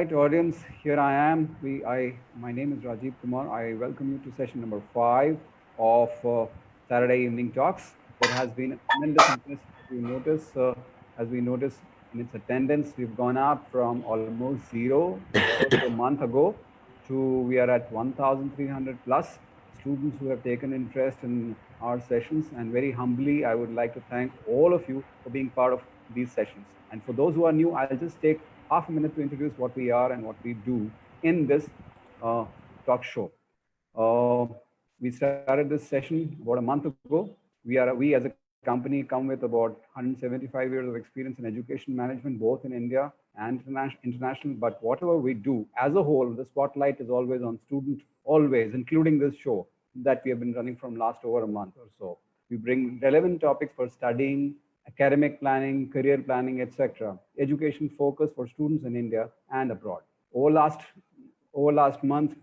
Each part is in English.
Audience, here I am. My name is Rajiv Kumar. I welcome you to session number 5 of Saturday Evening Talks. There has been tremendous interest as we notice in its attendance. We've gone up from almost zero close to a month ago to we are at 1,300 plus students who have taken interest in our sessions. And very humbly, I would like to thank all of you for being part of these sessions. And for those who are new, I'll just take half a minute to introduce what we are and what we do in this talk show. Uh, we started this session about a month ago. We as a company come with about 175 years of experience in education management, both in India and international. But whatever we do, as a whole, the spotlight is always on student, always, including this show that we have been running from last over a month or so. We bring relevant topics for studying, academic planning, career planning, etc. Education focus for students in India and abroad. Over last month,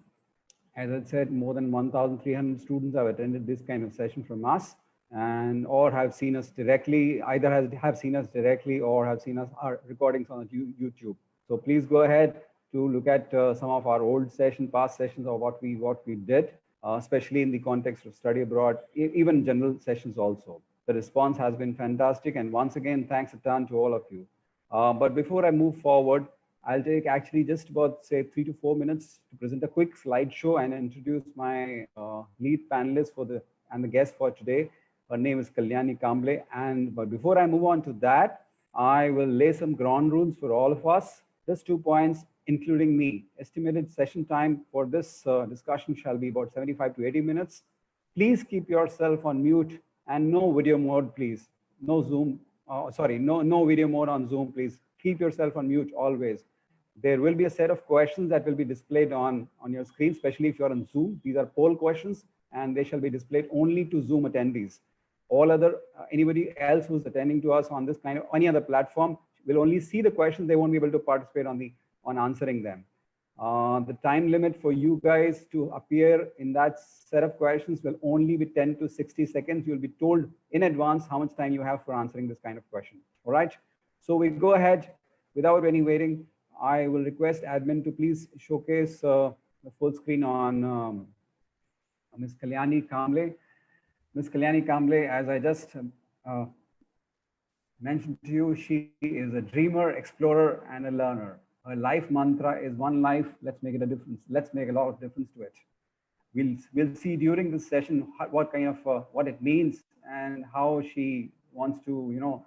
as I said, more than 1,300 students have attended this kind of session from us and or have seen us directly, either have seen us directly or have seen us our recordings on YouTube. So please go ahead to look at some of our old past sessions of what we did, especially in the context of study abroad, even general sessions also. The response has been fantastic. And once again, thanks a ton to all of you. But before I move forward, I'll take actually just about say 3 to 4 minutes to present a quick slideshow and introduce my lead panelist and the guest for today. Her name is Kalyani Kamble. But before I move on to that, I will lay some ground rules for all of us. Just 2 points, including me. Estimated session time for this discussion shall be about 75 to 80 minutes. Please keep yourself on mute and no video mode, please. No Zoom, no video mode on Zoom, please. Keep yourself on mute always. There will be a set of questions that will be displayed on your screen, especially if you're on Zoom. These are poll questions and they shall be displayed only to Zoom attendees. All other, anybody else who's attending to us on this kind of any other platform will only see the questions. They won't be able to participate on answering them. The time limit for you guys to appear in that set of questions will only be 10 to 60 seconds. You'll be told in advance how much time you have for answering this kind of question. All right. So we go ahead without any waiting. I will request admin to please showcase the full screen on Ms. Kalyani Kamble. Ms. Kalyani Kamble, as I just mentioned to you, she is a dreamer, explorer, and a learner. Her life mantra is one life, let's make it a difference. Let's make a lot of difference to it. We'll see during this session what kind of, what it means and how she wants to,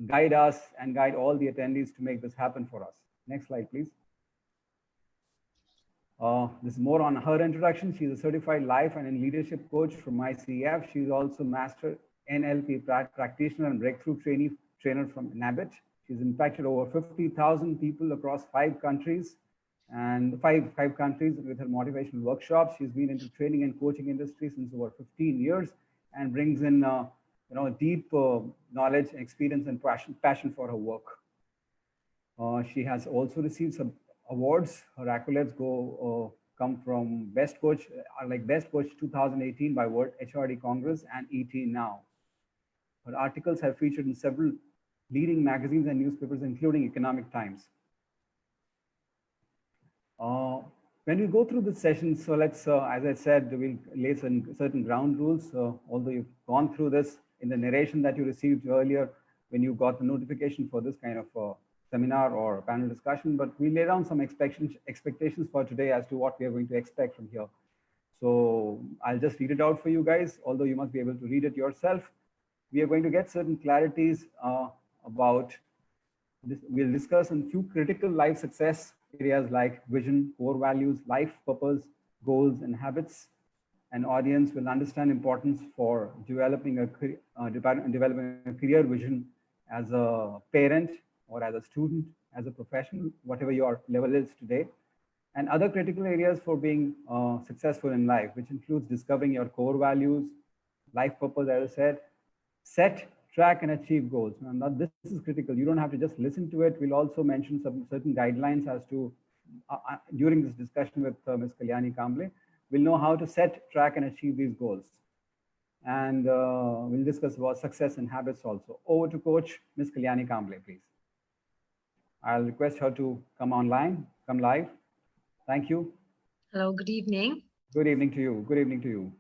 guide us and guide all the attendees to make this happen for us. Next slide, please. This is more on her introduction. She's a certified life and leadership coach from ICF. She's also master NLP practitioner and breakthrough trainer from NABIT. She's impacted over 50,000 people across 5 countries and five countries with her motivational workshops. She's been into training and coaching industry since over 15 years and brings in deep knowledge, experience, and passion for her work. She has also received some awards. Her accolades come from Best Coach, like Best Coach 2018 by World HRD Congress and ET Now. Her articles have featured in several leading magazines and newspapers, including Economic Times. When we go through the session, so let's, as I said, we'll lay some certain ground rules. Although you've gone through this in the narration that you received earlier when you got the notification for this kind of seminar or panel discussion, but we lay down some expectations for today as to what we are going to expect from here. So I'll just read it out for you guys, although you must be able to read it yourself. We are going to get certain clarities about this. We'll discuss a few critical life success areas like vision, core values, life purpose, goals, and habits. An audience will understand importance for developing a career vision as a parent or as a student, as a professional, whatever your level is today, and other critical areas for being successful in life, which includes discovering your core values, life purpose, as I said, set, track, and achieve goals. And this is critical. You don't have to just listen to it. We'll also mention some certain guidelines as to, during this discussion with Ms. Kalyani Kamble, we'll know how to set, track, and achieve these goals. And we'll discuss about success and habits also. Over to Coach Ms. Kalyani Kamble, please. I'll request her to come online, come live. Thank you. Hello, good evening. Good evening to you. Good evening to you.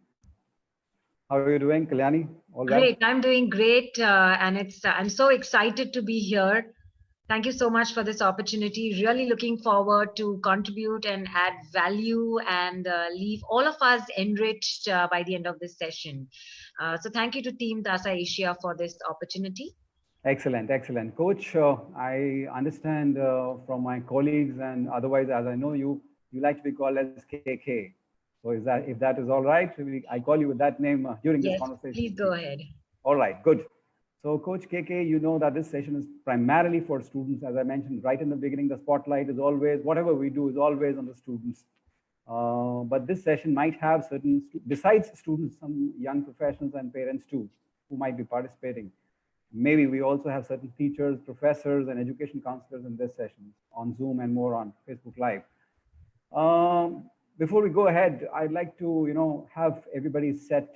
How are you doing, Kalyani? All well? Great, I'm doing great, and I'm so excited to be here. Thank you so much for this opportunity. Really looking forward to contribute and add value and leave all of us enriched by the end of this session. So thank you to Team TASA Asia for this opportunity. Excellent, excellent. Coach, I understand from my colleagues and otherwise, as I know you, you like to be called as KK. So if that is all right, I call you with that name during this Yes, conversation. please go ahead. All right, good. So Coach KK, you know that this session is primarily for students. As I mentioned right in the beginning, the spotlight is always, whatever we do is always on the students. But this session might have certain, besides students, some young professionals and parents too, who might be participating. Maybe we also have certain teachers, professors, and education counselors in this session on Zoom and more on Facebook Live. Before we go ahead, I'd like to, have everybody set,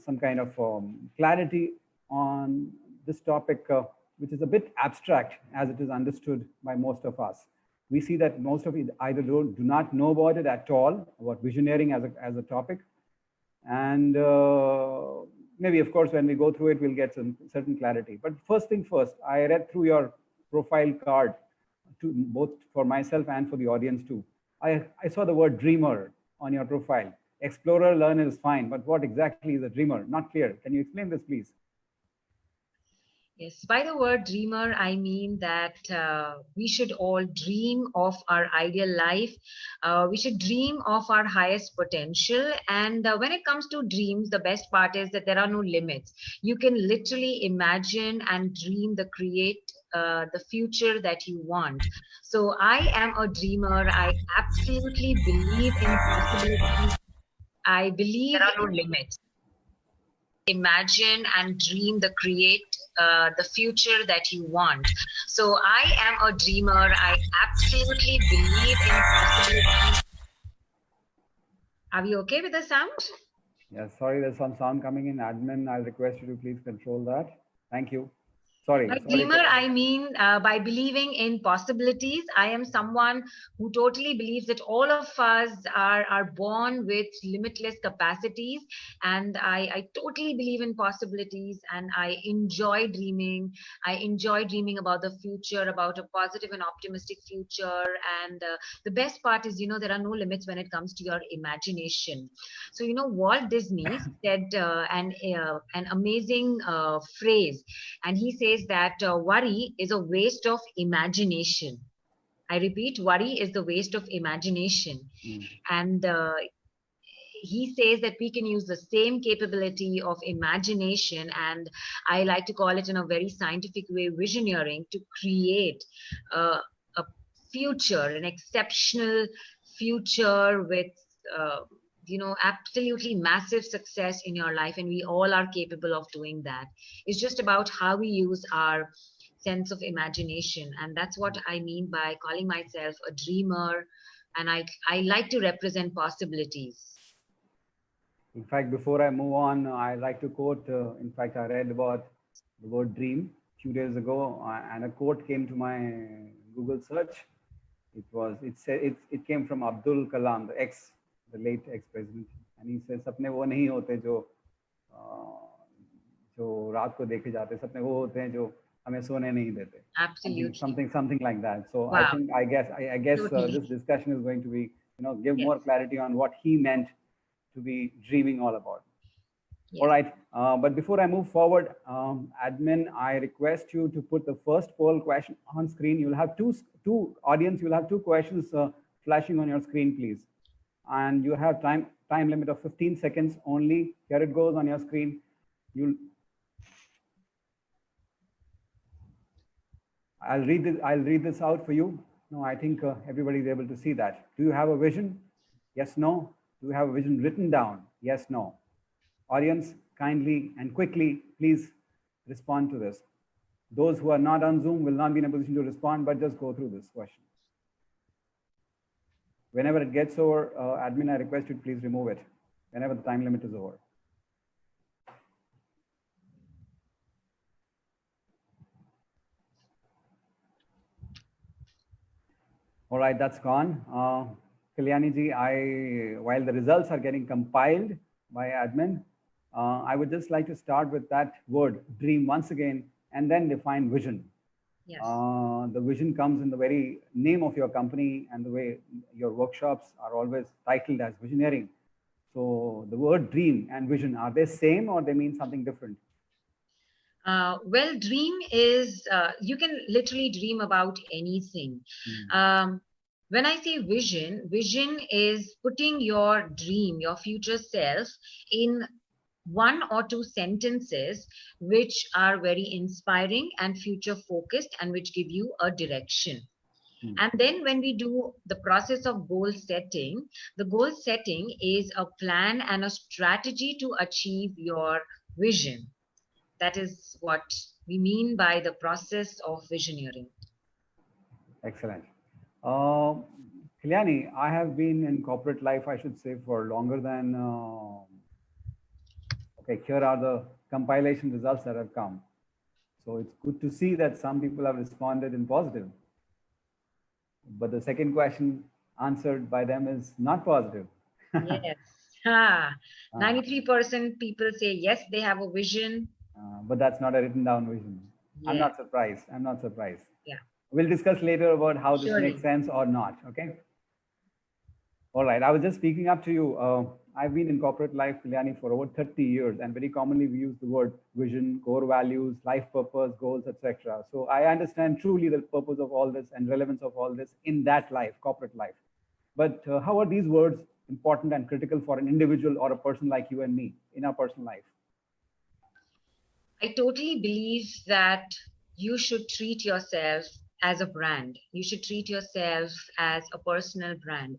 some kind of clarity on this topic, which is a bit abstract as it is understood by most of us. We see that most of it either do not know about it at all, about visioneering as a topic. And maybe, of course, when we go through it, we'll get some certain clarity. But first thing first, I read through your profile card, to both for myself and for the audience too. I saw the word dreamer on your profile. Explorer, learner is fine, but what exactly is a dreamer? Not clear. Can you explain this, please? Yes, by the word dreamer, I mean that we should all dream of our ideal life. We should dream of our highest potential. And when it comes to dreams, the best part is that there are no limits. You can literally imagine and dream create the future that you want. So I am a dreamer. I absolutely believe in possibilities. I believe there are no limits. Imagine and dream create the future that you want. So I am a dreamer. I absolutely believe in possibilities. Are we okay with the sound? Yes, sorry, there's some sound coming in. Admin, I'll request you to please control that. Thank you. Sorry. By dreamer, I mean by believing in possibilities. I am someone who totally believes that all of us are born with limitless capacities. And I totally believe in possibilities, and I enjoy dreaming. I enjoy dreaming about the future, about a positive and optimistic future. And the best part is, there are no limits when it comes to your imagination. So, Walt Disney said an amazing phrase, and he says that worry is a waste of imagination. I repeat, worry is the waste of imagination. And he says that we can use the same capability of imagination, and I like to call it in a very scientific way, visioneering, to create a future, an exceptional future with absolutely massive success in your life. And we all are capable of doing that. It's just about how we use our sense of imagination. And that's what I mean by calling myself a dreamer. And I like to represent possibilities. In fact, before I move on, I like to quote, in fact, I read about the word dream a few days ago, and a quote came to my Google search. It came from Abdul Kalam, the late ex-president, and he says, "सपने वो नहीं होते जो रात को देखे जाते, सपने वो होते हैं जो हमें सोने नहीं देते." Absolutely. Something like that. So wow. I guess totally. This discussion is going to be, give yes. more clarity on what he meant to be dreaming all about. Yes. All right, but before I move forward, admin, I request you to put the first poll question on screen. You'll have two audience. You'll have two questions flashing on your screen, please. And you have time limit of 15 seconds only. Here it goes on your screen. I'll read this out for you. No, I think everybody is able to see that. Do you have a vision? Yes, no. Do you have a vision written down? Yes, no. Audience, kindly and quickly, please respond to this. Those who are not on Zoom will not be in a position to respond, but just go through this question. Whenever it gets over, admin, I request you to please remove it whenever the time limit is over. All right, that's gone. Kalyani ji, while the results are getting compiled by admin, I would just like to start with that word dream once again and then define vision. Yes. The vision comes in the very name of your company and the way your workshops are always titled as visioneering. So the word dream and vision, are they same or they mean something different? Well, dream is, you can literally dream about anything. When I say vision, vision is putting your dream, your future self in one or two sentences which are very inspiring and future focused and which give you a direction. And then when we do the process of goal setting, the goal setting is a plan and a strategy to achieve your vision. That is what we mean by the process of visioneering. Excellent. Kalyani, I have been in corporate life, I should say, for longer than, okay, here are the compilation results that have come. So it's good to see that some people have responded in positive. But the second question answered by them is not positive. Yes. 93% people say yes, they have a vision. But that's not a written down vision. Yeah. I'm not surprised. I'm not surprised. Yeah. We'll discuss later about how this Surely. makes sense or not. Okay. All right. I was just speaking up to you. I've been in corporate life, Kalyani, for over 30 years, and very commonly we use the word vision, core values, life purpose, goals, etc. So I understand truly the purpose of all this and relevance of all this in that life, corporate life. But how are these words important and critical for an individual or a person like you and me in our personal life? I totally believe that you should treat yourself as a brand. You should treat yourself as a personal brand.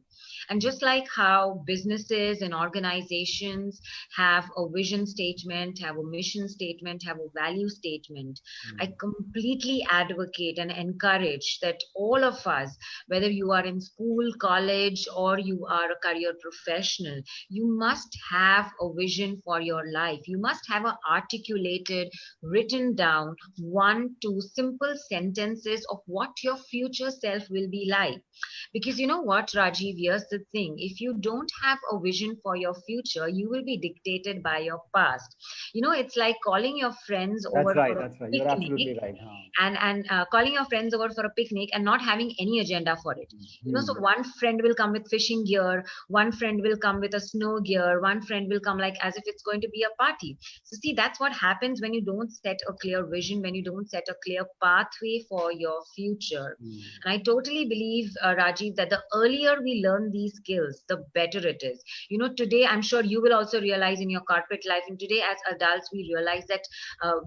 And just like how businesses and organizations have a vision statement, have a mission statement, have a value statement, I completely advocate and encourage that all of us, whether you are in school, college, or you are a career professional, you must have a vision for your life. You must have an articulated, written down 1-2 simple sentences of what your future self will be like. Because you know what, Rajiv, here's the thing. If you don't have a vision for your future, you will be dictated by your past. You know, it's like calling your friends over That's right. for a That's right. You're picnic absolutely right. and calling your friends over for a picnic and not having any agenda for it. You know, so one friend will come with fishing gear, one friend will come with a snow gear, one friend will come like as if it's going to be a party. So see, that's what happens when you don't set a clear vision, when you don't set a clear pathway for your future. And I totally believe, Rajiv, that the earlier we learn these skills, the better it is. You know, today I'm sure you will also realize in your corporate life, and today as adults we realize that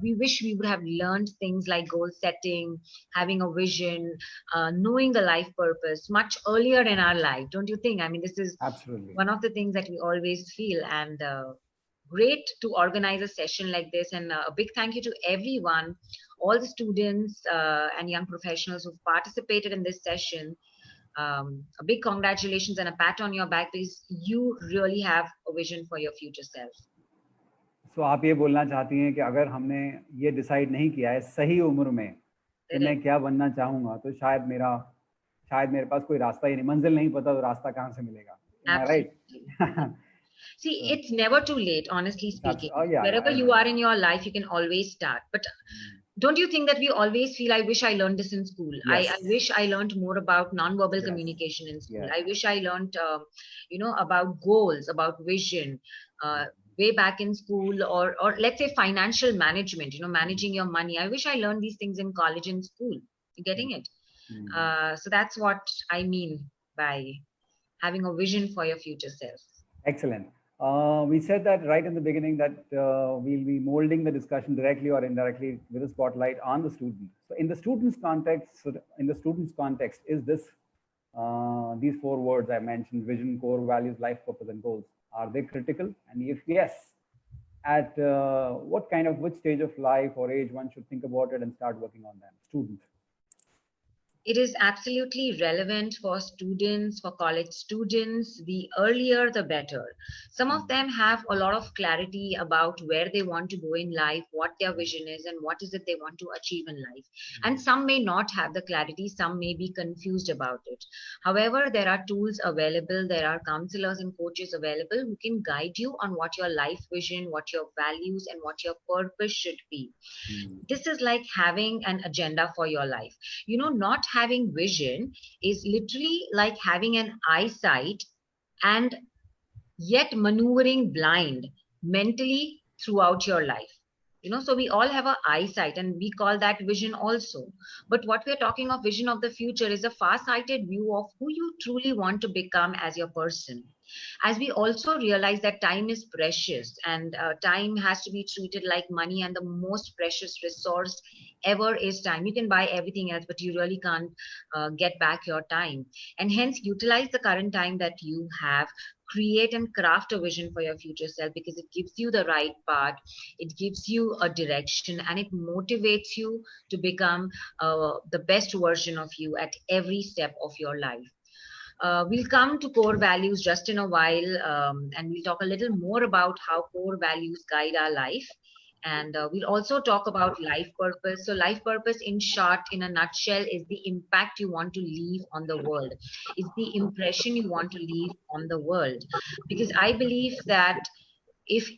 we wish we would have learned things like goal setting, having a vision, knowing the life purpose much earlier in our life. Don't you think? I mean, this is absolutely one of the things that we always feel. And great to organize a session like this. And a big thank you to everyone, all the students and young professionals who've participated in this session. A big congratulations and a pat on your back because you really have a vision for your future self. So आप ये बोलना चाहती हैं कि अगर हमने ये decide नहीं किया है सही उम्र में कि मैं क्या बनना चाहूंगा तो शायद मेरे पास कोई रास्ता ही नहीं, मंजिल नहीं पता तो रास्ता कहाँ से मिलेगा? Am I right? See, it's never too late, honestly speaking. Yeah, wherever you are in your life, you can always start. But don't you think that we always feel, I wish I learned this in school. Yes. I wish I learned more about nonverbal communication in school. I wish I learned, about goals, about vision, way back in school, or let's say financial management, managing your money. I wish I learned these things in college and school. You getting it? So that's what I mean by having a vision for your future self. Excellent. We said that right in the beginning that we'll be molding the discussion directly or indirectly with a spotlight on the student. So in the student's context, is this these four words I mentioned: vision, core values, life purpose, and goals? Are they critical? And if yes, at which stage of life or age one should think about it and start working on them? Student. It is absolutely relevant for students, for college students. The earlier, the better. Some of them have a lot of clarity about where they want to go in life, what their vision is, and what is it they want to achieve in life. And some may not have the clarity, some may be confused about it. However, there are tools available, there are counselors and coaches available who can guide you on what your life vision, what your values, and what your purpose should be. This is like having an agenda for your life. Not having vision is literally like having an eyesight and yet maneuvering blind mentally throughout your life. So we all have a eyesight and we call that vision also. But what we're talking of vision of the future is a far-sighted view of who you truly want to become as your person. As we also realize that time is precious, and time has to be treated like money, and the most precious resource ever is time. You can buy everything else, but you really can't get back your time. And hence utilize the current time that you have, create and craft a vision for your future self, because it gives you the right path, it gives you a direction, and it motivates you to become the best version of you at every step of your life. We'll come to core values just in a while, and we'll talk a little more about how core values guide our life. And we'll also talk about life purpose. So, life purpose, in short, in a nutshell, is the impact you want to leave on the world, is the impression you want to leave on the world. Because I believe that if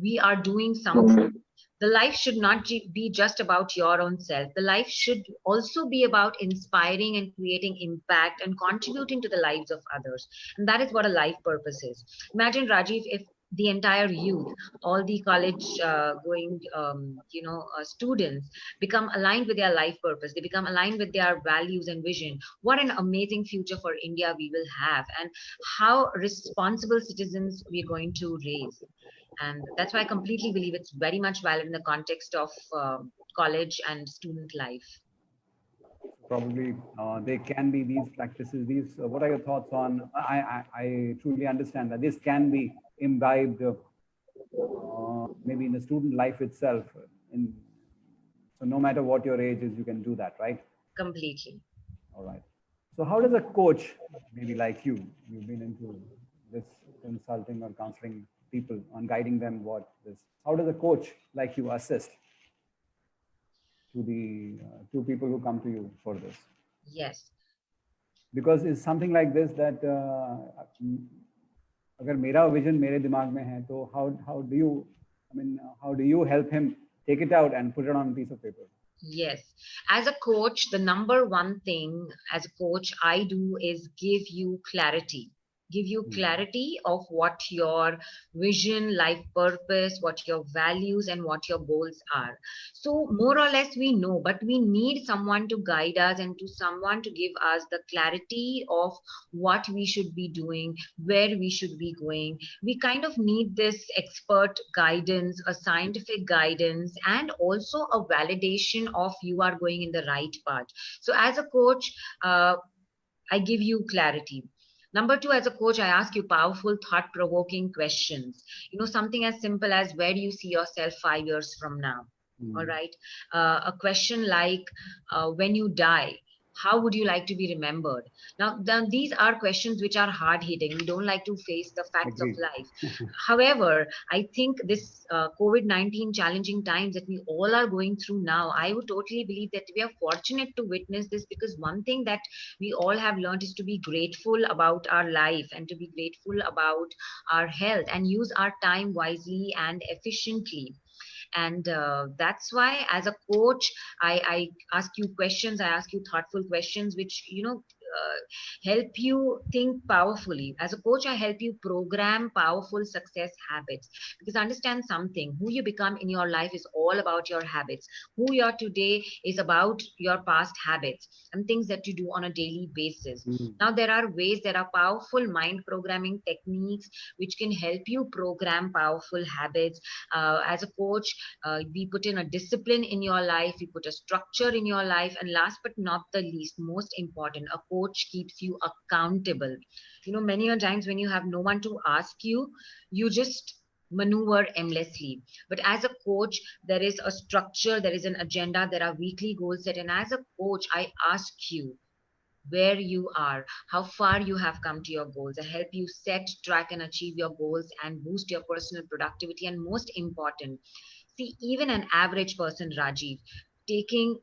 we are doing something, the life should not be just about your own self. The life should also be about inspiring and creating impact and contributing to the lives of others. And that is what a life purpose is. Imagine, Rajiv, if the entire youth, all the college going students become aligned with their life purpose, they become aligned with their values and vision. What an amazing future for India we will have, and how responsible citizens we're going to raise. And that's why I completely believe it's very much valid in the context of college and student life. Probably there can be these practices. These, what are your thoughts on? I truly understand that this can be imbibed, maybe in the student life itself. In so no matter what your age is, you can do that, right? Completely. All right. So how does a coach, maybe like you've been into this consulting or counseling people on guiding them what this, how does a coach like you assist to the two people who come to you for this? Yes. Because it's something like this that अगर मेरा vision मेरे दिमाग में है तो how do you, I mean, how do you help him take it out and put it on a piece of paper? Yes. As a coach, the number one thing as a coach I do is give you clarity. Give you clarity of what your vision, life purpose, what your values, and what your goals are. So, more or less, we know, but we need someone to guide us and to someone to give us the clarity of what we should be doing, where we should be going. We kind of need this expert guidance, a scientific guidance, and also a validation of you are going in the right path. So, as a coach, I give you clarity. Number two, as a coach, I ask you powerful, thought provoking questions. Something as simple as, where do you see yourself 5 years from now? All right. A question like, when you die, how would you like to be remembered? Now, these are questions which are hard hitting. We don't like to face the facts of Agreed. life. However, I think this COVID-19 challenging times that we all are going through now, I would totally believe that we are fortunate to witness this, because one thing that we all have learned is to be grateful about our life and to be grateful about our health and use our time wisely and efficiently. And that's why as a coach, I ask you questions, I ask you thoughtful questions which help you think powerfully. As a coach, I help you program powerful success habits, because understand something, who you become in your life is all about your habits. Who you are today is about your past habits and things that you do on a daily basis. Now there are ways, there are powerful mind programming techniques which can help you program powerful habits. As a coach, we put in a discipline in your life, we put a structure in your life, and last but not the least, most important, a coach keeps you accountable. Many a times when you have no one to ask you, you just maneuver aimlessly. But as a coach, there is a structure, there is an agenda, there are weekly goals set, and as a coach, I ask you, where you are, how far you have come to your goals, and help you set, track, and achieve your goals and boost your personal productivity. And most important, see, even an average person, Rajiv, taking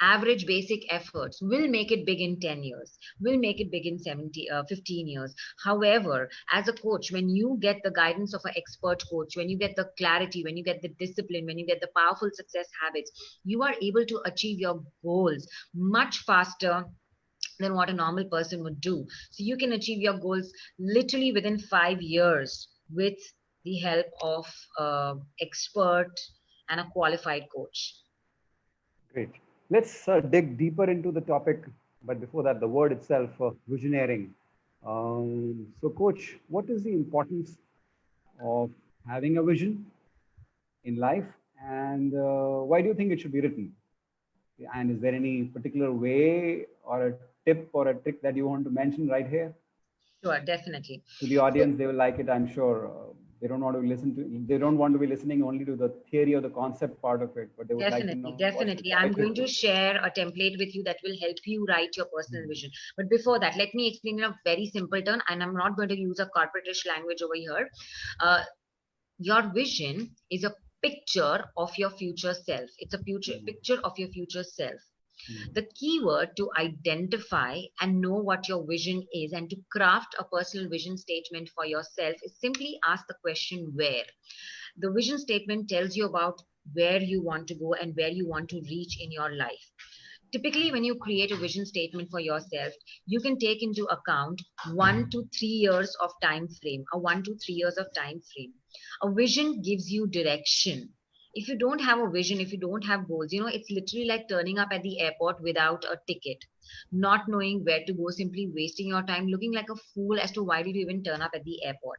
average basic efforts will make it big in 10 years, will make it big in 15 years. However, as a coach, when you get the guidance of an expert coach, when you get the clarity, when you get the discipline, when you get the powerful success habits, you are able to achieve your goals much faster than what a normal person would do. So you can achieve your goals literally within 5 years with the help of expert and a qualified coach. Great. Let's dig deeper into the topic, but before that, the word itself, visioneering. So, Coach, what is the importance of having a vision in life, and why do you think it should be written? And is there any particular way or a tip or a trick that you want to mention right here Sure, definitely. to the So audience? They will like it, I'm sure. They don't want to listen to. They don't want to be listening only to the theory or the concept part of it, but they would like to know definitely, what's the definitely. I'm practical. going to share a template with you that will help you write your personal vision. But before that, let me explain in a very simple term, and I'm not going to use a corporatish language over here. Uh, your vision is a picture of your future self. It's a future picture of your future self. The keyword to identify and know what your vision is and to craft a personal vision statement for yourself is simply ask the question where. The vision statement tells you about where you want to go and where you want to reach in your life. Typically, when you create a vision statement for yourself, you can take into account 1 to 3 years of time frame, a 1 to 3 years of time frame. A vision gives you direction. If you don't have a vision, if you don't have goals, it's literally like turning up at the airport without a ticket, not knowing where to go, simply wasting your time, looking like a fool as to why did you even turn up at the airport.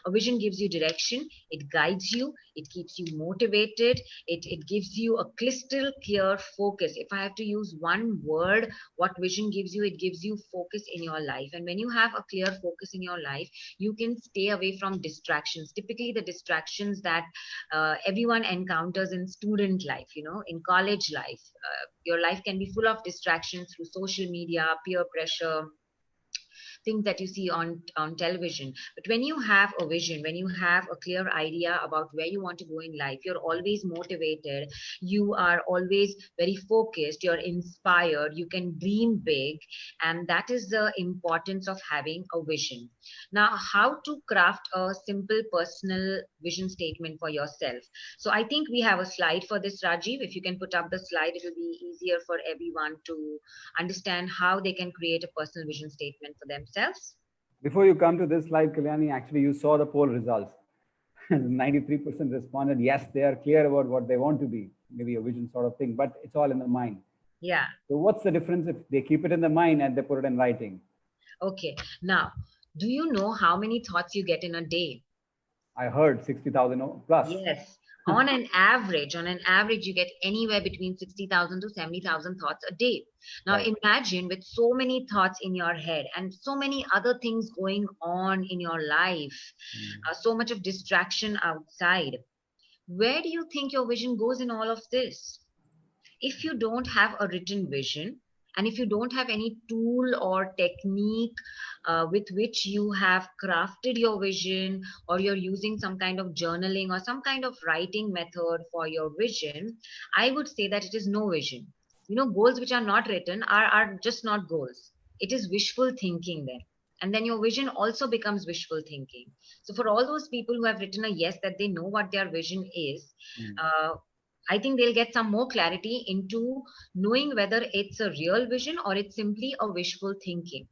A vision gives you direction, it guides you, it keeps you motivated, it gives you a crystal clear focus. If I have to use one word, what vision gives you, it gives you focus in your life. And when you have a clear focus in your life, you can stay away from distractions. Typically, the distractions that everyone encounters in student life, in college life, your life can be full of distractions through social media, peer pressure, things that you see on television. But when you have a vision, when you have a clear idea about where you want to go in life, you're always motivated, you are always very focused, you're inspired, you can dream big. And that is the importance of having a vision. Now, how to craft a simple personal vision statement for yourself? So I think we have a slide for this, Rajiv. If you can put up the slide, it will be easier for everyone to understand how they can create a personal vision statement for themselves. Before you come to this slide, Kalyani, actually you saw the poll results. 93% responded yes, they are clear about what they want to be, maybe a vision sort of thing, but it's all in the mind. Yeah. So what's the difference if they keep it in the mind and they put it in writing? Okay. Now, do you know how many thoughts you get in a day? I heard 60,000 plus. Yes. On an average, you get anywhere between 60,000 to 70,000 thoughts a day. Now, Right. imagine with so many thoughts in your head and so many other things going on in your life, so much of distraction outside. Where do you think your vision goes in all of this? If you don't have a written vision, and if you don't have any tool or technique with which you have crafted your vision, or you're using some kind of journaling or some kind of writing method for your vision, I would say that it is no vision. Goals which are not written are just not goals. It is wishful thinking then. And then your vision also becomes wishful thinking. So for all those people who have written a yes, that they know what their vision is, uh, I think they'll get some more clarity into knowing whether it's a real vision or it's simply a wishful thinking.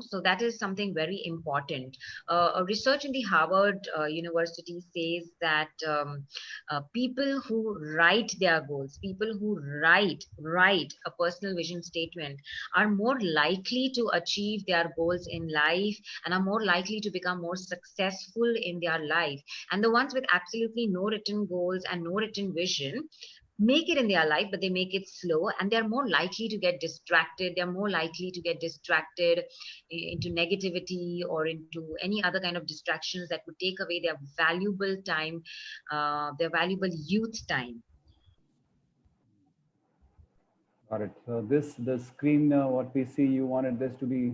So that is something very important. A research in the Harvard University says that people who write their goals, people who write a personal vision statement, are more likely to achieve their goals in life and are more likely to become more successful in their life. And the ones with absolutely no written goals and no written vision make it in their life, but they make it slow, and they're more likely to get distracted. They're more likely to get distracted into negativity or into any other kind of distractions that would take away their valuable time, their valuable youth time. Got it. So the screen, what we see, you wanted this to be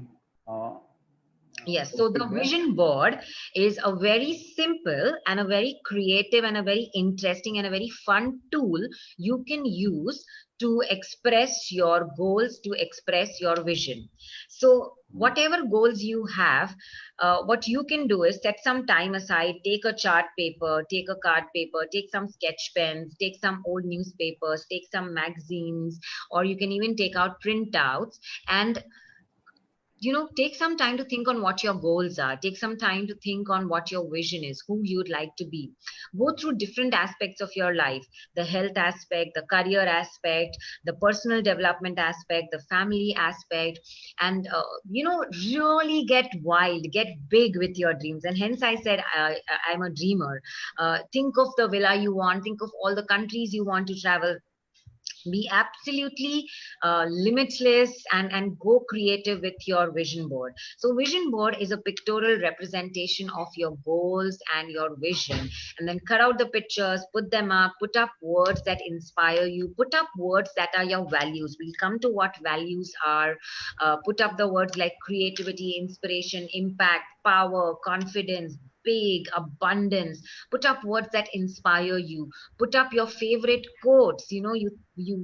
Yes, so the posted there. vision board is a very simple and a very creative and a very interesting and a very fun tool you can use to express your goals, to express your vision. So whatever goals you have, what you can do is set some time aside, take a chart paper, take a card paper, take some sketch pens, take some old newspapers, take some magazines, or you can even take out printouts and take some time to think on what your goals are, take some time to think on what your vision is, who you'd like to be. Go through different aspects of your life, the health aspect, the career aspect, the personal development aspect, the family aspect, and really get wild, get big with your dreams. And hence I said I'm a dreamer. Think of the villa you want, think of all the countries you want to travel, be absolutely limitless, and go creative with your vision board. So vision board is a pictorial representation of your goals and your vision, and then cut out the pictures, put them up, put up words that inspire you, put up words that are your values. We'll come to what values are. Put up the words like creativity, inspiration, impact, power, confidence, big, abundance. Put up words that inspire you. Put up your favorite quotes. You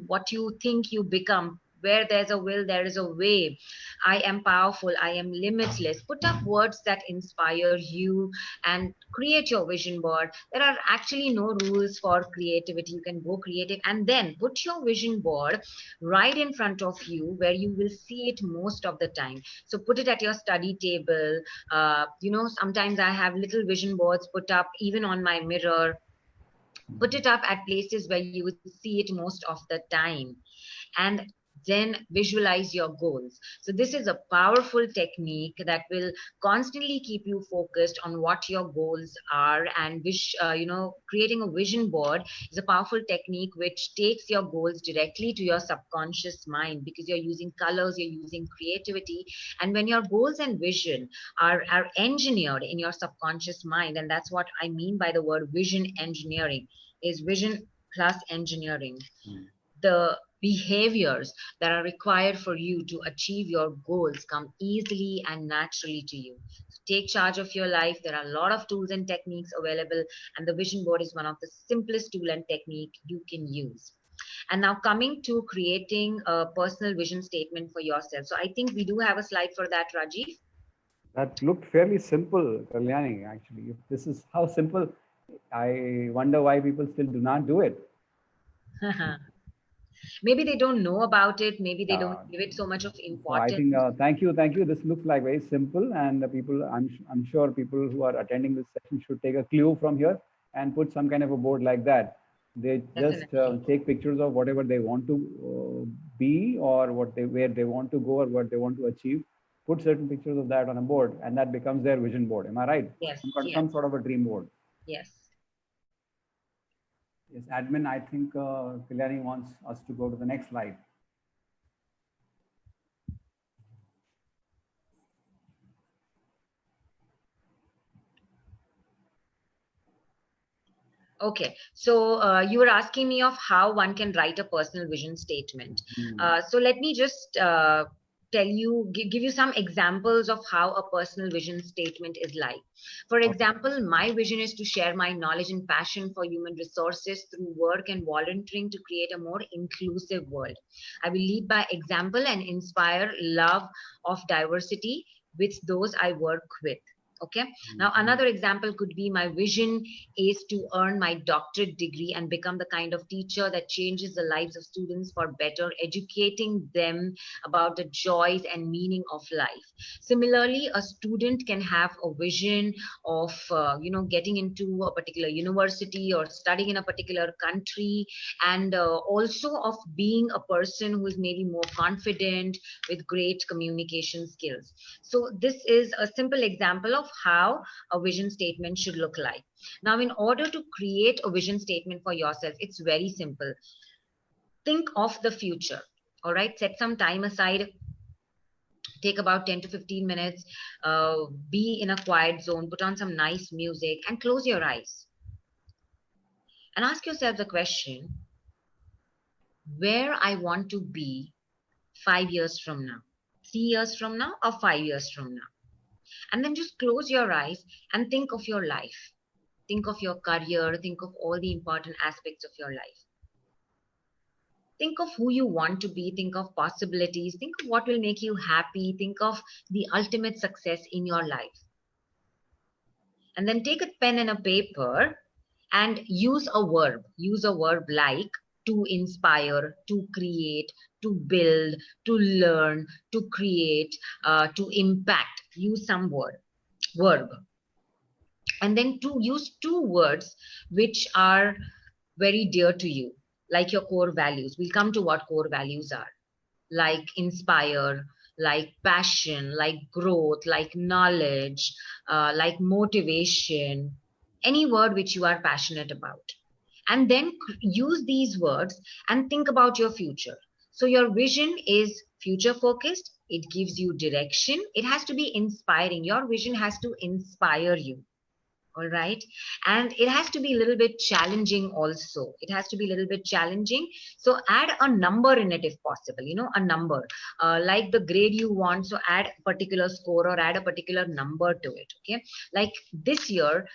what you think you become. Where there's a will, there is a way. I am powerful, I am limitless. Put up words that inspire you and create your vision board. There are actually no rules for creativity. You can go creative and then put your vision board right in front of you where you will see it most of the time. So put it at your study table. Sometimes I have little vision boards put up even on my mirror. Put it up at places where you would see it most of the time, and then visualize your goals. So this is a powerful technique that will constantly keep you focused on what your goals are. And creating a vision board is a powerful technique which takes your goals directly to your subconscious mind, because you're using colors, you're using creativity. And when your goals and vision are engineered in your subconscious mind, and that's what I mean by the word vision engineering, is vision plus engineering. The behaviors that are required for you to achieve your goals come easily and naturally to you. So take charge of your life. There are a lot of tools and techniques available, and the vision board is one of the simplest tool and technique you can use. And now coming to creating a personal vision statement for yourself. So I think we do have a slide for that, Rajiv. That looked fairly simple, Kalyani, actually. If this is how simple, I wonder why people still do not do it. Maybe they don't know about it. Maybe they don't give it so much of So I think, importance. thank you. This looks like very simple, and the people, I'm sure people who are attending this session should take a clue from here and put some kind of a board like that. They just Definitely. take pictures of whatever they want to be, or where they want to go, or what they want to achieve. Put certain pictures of that on a board, and that becomes their vision board. Am I right? Yes, yes, Some sort of a dream board. yes. Yes, admin, I think Kalyani wants us to go to the next slide. Okay, so you were asking me of how one can write a personal vision statement. So let me just tell you, give you some examples of how a personal vision statement is like. For example, my vision is to share my knowledge and passion for human resources through work and volunteering to create a more inclusive world. I will lead by example and inspire love of diversity with those I work with. Okay. Now, another example could be my vision is to earn my doctorate degree and become the kind of teacher that changes the lives of students for better, educating them about the joys and meaning of life. Similarly, a student can have a vision of, getting into a particular university or studying in a particular country, and also of being a person who is maybe more confident with great communication skills. So this is a simple example of how a vision statement should look like. Now, in order to create a vision statement for yourself, it's very simple. Think of the future. All right, set some time aside. Take about 10 to 15 minutes. Be in a quiet zone. Put on some nice music and close your eyes. And ask yourself the question, where I want to be 5 years from now, 3 years from now, or 5 years from now. And then just close your eyes and think of your life. Think of your career, think of all the important aspects of your life. Think of who you want to be, think of possibilities, think of what will make you happy, think of the ultimate success in your life. And then take a pen and a paper and use a verb. Use a verb like to inspire, to create, to build, to learn, to create, to impact. Use some verb. And then to use two words which are very dear to you, like your core values. We'll come to what core values are, like inspire, like passion, like growth, like knowledge, like motivation, any word which you are passionate about. And then use these words and think about your future. So your vision is future focused. It gives you direction. It has to be inspiring. Your vision has to inspire you. All right. And it has to be a little bit challenging also. It has to be a little bit challenging. So add a number in it if possible, a number, like the grade you want. So add a particular score or add a particular number to it. Okay. Like this year,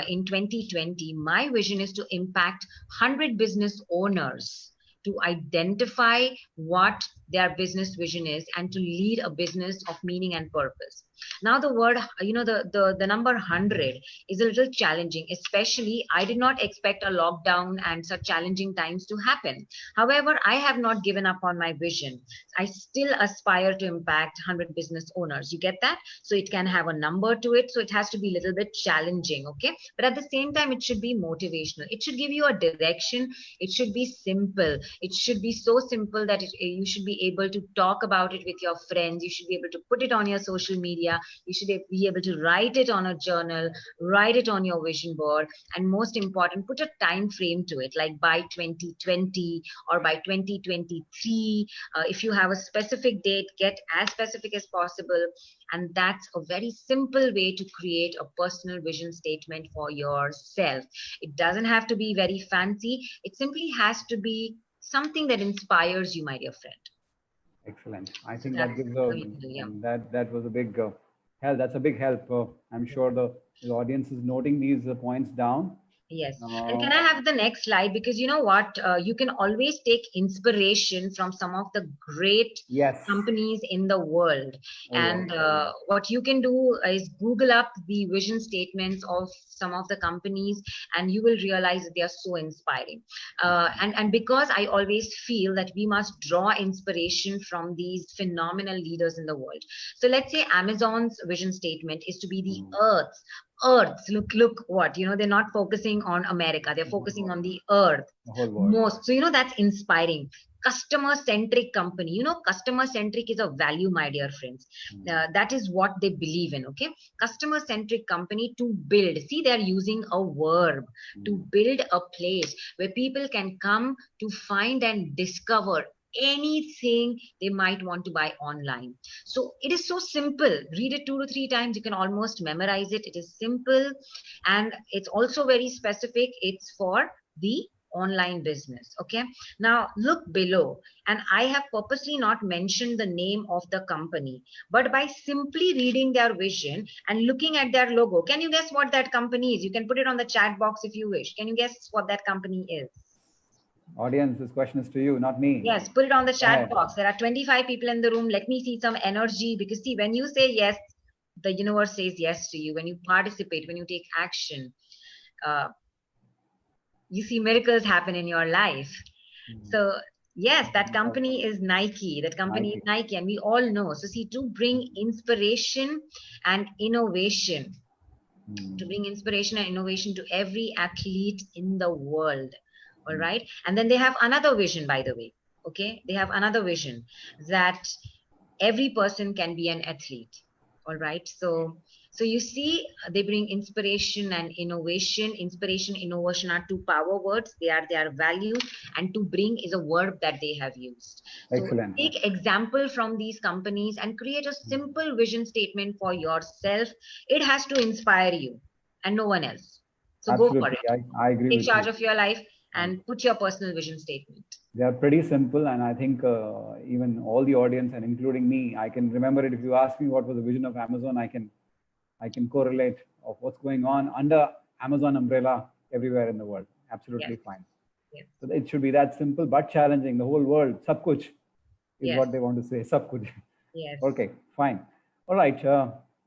in 2020, my vision is to impact 100 business owners to identify what their business vision is and to lead a business of meaning and purpose. Now the word, the number 100 is a little challenging, especially I did not expect a lockdown and such challenging times to happen. However, I have not given up on my vision. I still aspire to impact 100 business owners. You get that? So it can have a number to it. So it has to be a little bit challenging. Okay. But at the same time, it should be motivational. It should give you a direction. It should be simple. It should be so simple that you should be able to talk about it with your friends. You should be able to put it on your social media. You should be able to write it on a journal, write it on your vision board, and most important, put a time frame to it, like by 2020 or by 2023. If you have a specific date, get as specific as possible. And that's a very simple way to create a personal vision statement for yourself. It doesn't have to be very fancy. It simply has to be something that inspires you, my dear friend. Excellent. I So think that that's gives how you can do, yeah. that was a big help. That's a big help. I'm sure the audience is noting these points down. Yes. And can I have the next slide? Because you know what? You can always take inspiration from some of the great Yes. companies in the world. Oh, And yeah. what you can do is Google up the vision statements of some of the companies, and you will realize that they are so inspiring. And because I always feel that we must draw inspiration from these phenomenal leaders in the world. So let's say Amazon's vision statement is to be the Earth. Look what, they're not focusing on America, they're focusing on the earth The whole world. most. So that's inspiring. Customer centric company, customer centric is a value, my dear friends. That is what they believe in. Okay. Customer centric company to build, see, they're using a verb, to build a place where people can come to find and discover anything they might want to buy online. So it is so simple. Read it 2 to 3 times. You can almost memorize it. It is simple. And it's also very specific. It's for the online business. Okay. Now look below, and I have purposely not mentioned the name of the company, but by simply reading their vision and looking at their logo, can you guess what that company is? You can put it on the chat box if you wish. Can you guess what that company is? Audience, this question is to you, not me. Yes, put it on the chat box. There are 25 people in the room. Let me see some energy, because see, when you say yes, the universe says yes to you. When you participate, when you take action, you see miracles happen in your life. So yes, that company is Nike. That company is Nike, and we all know. So see, to bring inspiration and innovation, to every athlete in the world. All right. And then they have another vision, by the way. Okay. They have another vision that every person can be an athlete. All right. So you see, they bring inspiration and innovation. Inspiration, innovation are two power words. They are their values, and to bring is a verb that they have used. Excellent. So take example from these companies and create a simple vision statement for yourself. It has to inspire you and no one else. So absolutely. Go for it. I agree. Take charge of your life and put your personal vision statement. They are pretty simple, and I think even all the audience, and including me, I can remember it. If you ask me what was the vision of Amazon, I can correlate of what's going on under Amazon umbrella everywhere in the world. Absolutely Yes, fine. yes, So it should be that simple but challenging. The whole world, sab kuch is yes, what they want to say. Sab kuch. yes. Okay, fine. All right.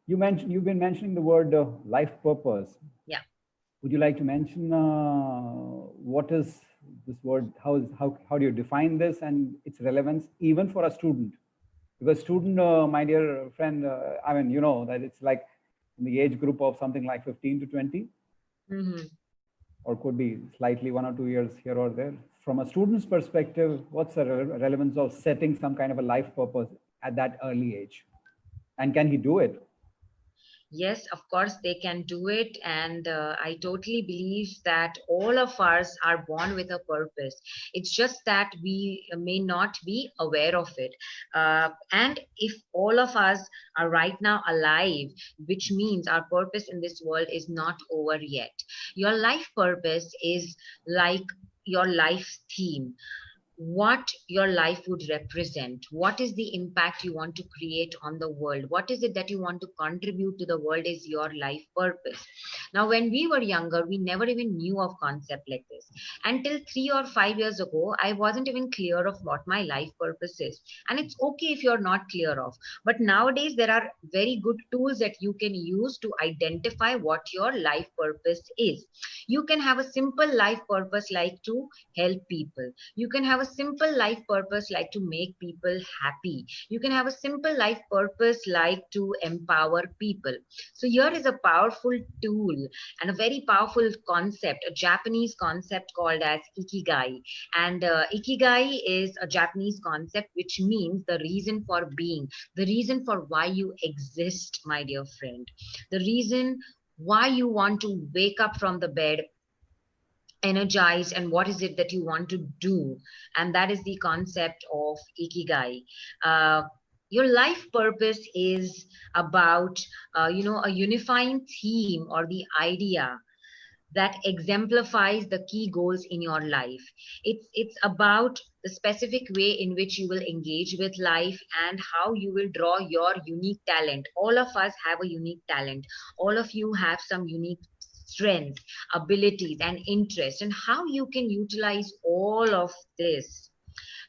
You've been mentioning the word life purpose. Yeah. Would you like to mention what is this word? How do you define this and its relevance even for a student? Because student, my dear friend, I mean, you know that it's like in the age group of something like 15 to 20, Hmm. or could be slightly 1 or 2 years here or there. From a student's perspective, what's the relevance of setting some kind of a life purpose at that early age? And can he do it? Yes, of course, they can do it. And I totally believe that all of us are born with a purpose. It's just that we may not be aware of it. And if all of us are right now alive, which means our purpose in this world is not over yet. Your life purpose is like your life theme, what your life would represent, what is the impact you want to create on the world, what is it that you want to contribute to the world is your life purpose. Now when we were younger, we never even knew of concept like this. Until 3 or 5 years ago, I wasn't even clear of what my life purpose is, and it's okay if you're not clear of. But nowadays there are very good tools that you can use to identify what your life purpose is. You can have a simple life purpose like to help people. You can have a simple life purpose like to make people happy. You can have a simple life purpose like to empower people. So here is a powerful tool and a very powerful concept, a Japanese concept called as ikigai. And ikigai is a Japanese concept which means the reason for being, the reason for why you exist, my dear friend, the reason why you want to wake up from the bed energized, and what is it that you want to do. And that is the concept of ikigai. uh, your life purpose is about a unifying theme or the idea that exemplifies the key goals in your life. It's about the specific way in which you will engage with life and how you will draw your unique talent. All of us have a unique talent. All of you have some unique strengths, abilities, and interests, and how you can utilize all of this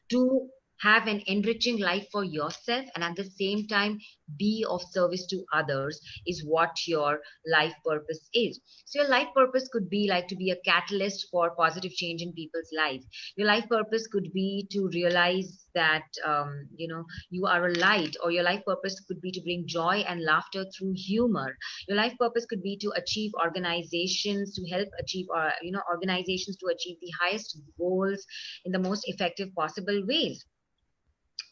to have an enriching life for yourself and at the same time be of service to others is what your life purpose is. So your life purpose could be like to be a catalyst for positive change in people's life. Your life purpose could be to realize that you are a light, or your life purpose could be to bring joy and laughter through humor. Your life purpose could be to achieve organizations, to help achieve organizations to achieve the highest goals in the most effective possible ways.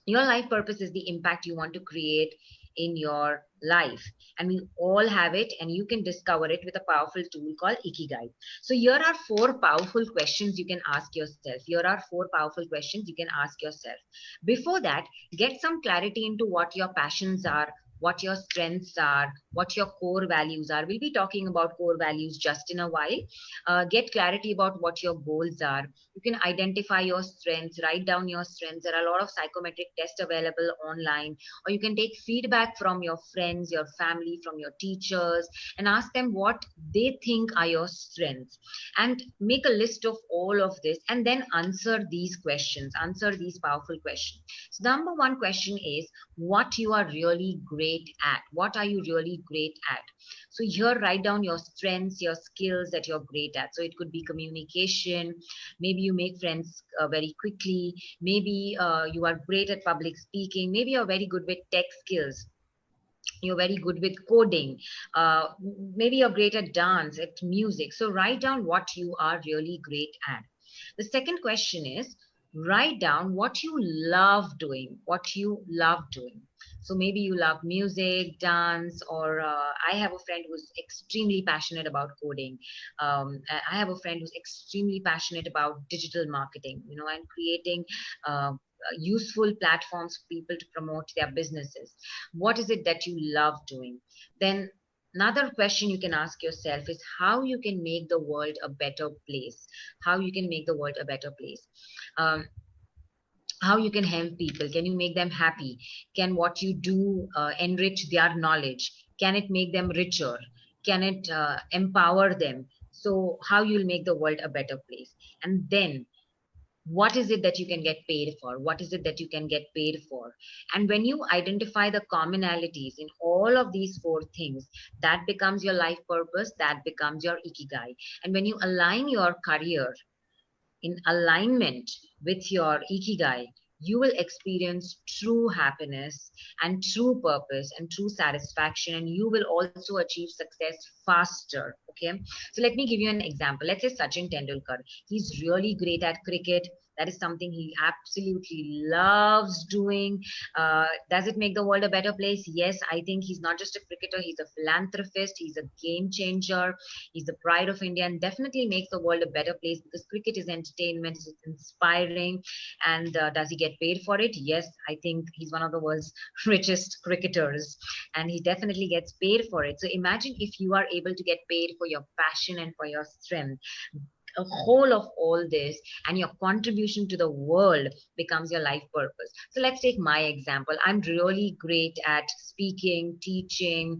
Your life purpose is the impact you want to create in your life, and we all have it, and you can discover it with a powerful tool called ikigai. So here are four powerful questions you can ask yourself. Here are four powerful questions you can ask yourself. Before that, get some clarity into what your passions are, what your strengths are, what your core values are. We'll be talking about core values just in a while. Get clarity about what your goals are. You can identify your strengths, write down your strengths. There are a lot of psychometric tests available online, or you can take feedback from your friends, your family, from your teachers, and ask them what they think are your strengths, and make a list of all of this, and then answer these questions, answer these powerful questions. So number one question is what you are really great at. What are you really great at? So here, write down your strengths, your skills that you're great at. So it could be communication. Maybe you make friends very quickly. Maybe you are great at public speaking. Maybe you're very good with tech skills. You're very good with coding. Maybe you're great at dance, at music. So write down what you are really great at. The second question is write down what you love doing, what you love doing. So maybe you love music, dance, or I have a friend who's extremely passionate about coding. I have a friend who's extremely passionate about digital marketing, and creating useful platforms for people to promote their businesses. What is it that you love doing? Then another question you can ask yourself is how you can make the world a better place. How you can make the world a better place. Um, how you can help people. Can you make them happy? Can what you do enrich their knowledge? Can it make them richer? Can it empower them? So how you'll make the world a better place? And then what is it that you can get paid for? What is it that you can get paid for? And when you identify the commonalities in all of these four things, that becomes your life purpose, that becomes your ikigai. And when you align your career in alignment with your ikigai, you will experience true happiness and true purpose and true satisfaction, and you will also achieve success faster. Okay, so let me give you an example. Let's say Sachin Tendulkar. He's really great at cricket. That is something he absolutely loves doing. Does it make the world a better place? Yes, I think he's not just a cricketer, he's a philanthropist, he's a game changer, he's the pride of India, and definitely makes the world a better place because cricket is entertainment, it's inspiring. And does he get paid for it? Yes, I think he's one of the world's richest cricketers, and he definitely gets paid for it. So imagine if you are able to get paid for your passion and for your strength, a whole of all this, and your contribution to the world becomes your life purpose. So let's take my example. I'm really great at speaking, teaching,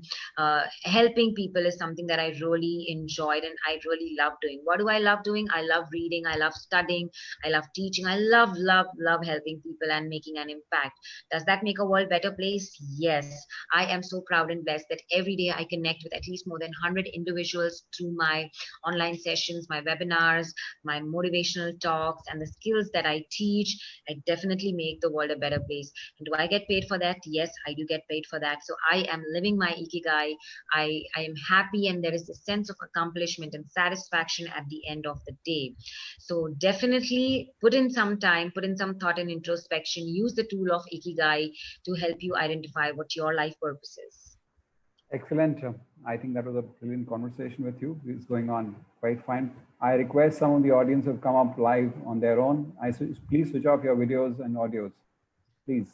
helping people is something that I really enjoyed and I really love doing. What do I love doing? I love reading, I love studying, I love teaching, I love helping people and making an impact. Does that make a world better place? Yes. I am so proud and blessed that every day I connect with at least more than 100 individuals through my online sessions, my webinars, my motivational talks, and the skills that I teach. I definitely make the world a better place. And do I get paid for that? Yes, I do get paid for that. So I am living my ikigai. I am happy, and there is a sense of accomplishment and satisfaction at the end of the day. So definitely put in some time, put in some thought and introspection. Use the tool of ikigai to help you identify what your life purpose is. Excellent. I think that was a brilliant conversation with you. It's going on quite fine. I request some of the audience who have come up live on their own. Please switch off your videos and audios, please.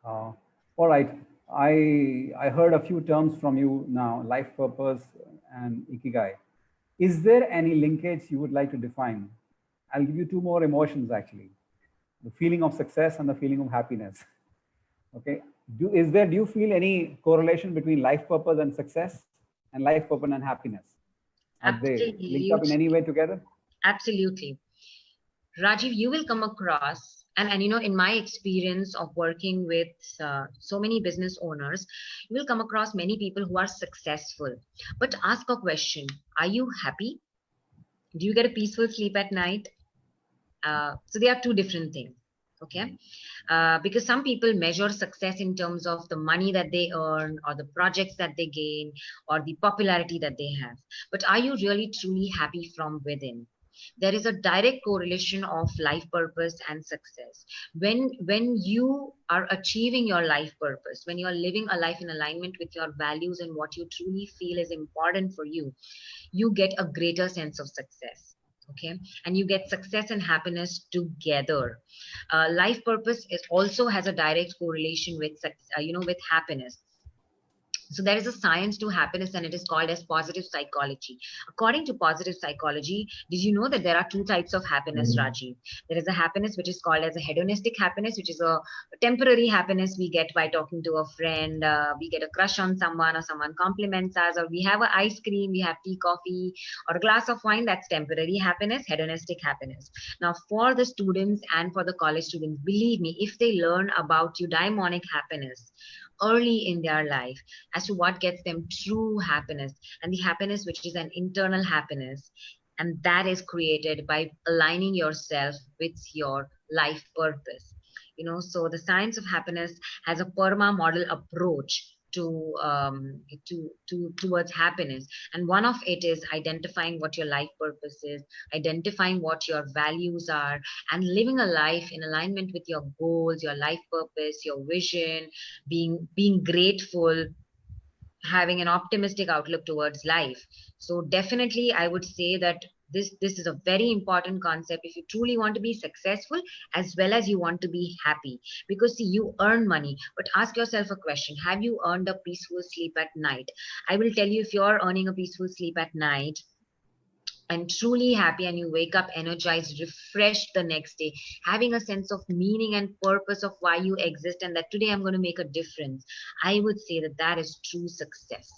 All right. I heard a few terms from you now: life purpose and ikigai. Is there any linkage you would like to define? I'll give you two more emotions actually: the feeling of success and the feeling of happiness. Okay. Do you feel any correlation between life purpose and success, and life purpose and happiness? Are they linked up in any way together? Absolutely. Rajiv, you will come across, and you know, in my experience of working with so many business owners, you will come across many people who are successful. But ask a question: are you happy? Do you get a peaceful sleep at night? So they are two different things. Okay, because some people measure success in terms of the money that they earn, or the projects that they gain, or the popularity that they have. But are you really truly happy from within? There is a direct correlation of life purpose and success. When you are achieving your life purpose, when you are living a life in alignment with your values and what you truly feel is important for you, you get a greater sense of success. Okay, and you get success and happiness together. Life purpose is also has a direct correlation with with happiness. So there is a science to happiness, and it is called as positive psychology. According to positive psychology, did you know that there are two types of happiness, Rajiv? There is a happiness which is called as a hedonistic happiness, which is a temporary happiness we get by talking to a friend. We get a crush on someone, or someone compliments us, or we have an ice cream, we have tea, coffee, or a glass of wine. That's temporary happiness, hedonistic happiness. Now, for the students and for the college students, believe me, if they learn about eudaimonic happiness early in their life as to what gets them true happiness, and the happiness which is an internal happiness, and that is created by aligning yourself with your life purpose. So the science of happiness has a PERMA model approach towards happiness, and one of it is identifying what your life purpose is, identifying what your values are, and living a life in alignment with your goals, your life purpose, your vision, being grateful, having an optimistic outlook towards life. So definitely I would say that this is a very important concept if you truly want to be successful as well as you want to be happy. Because see, you earn money, but ask yourself a question: have you earned a peaceful sleep at night? I will tell you, if you're earning a peaceful sleep at night, and truly happy, and you wake up energized, refreshed the next day, having a sense of meaning and purpose of why you exist, and that today I'm going to make a difference, I would say that that is true success.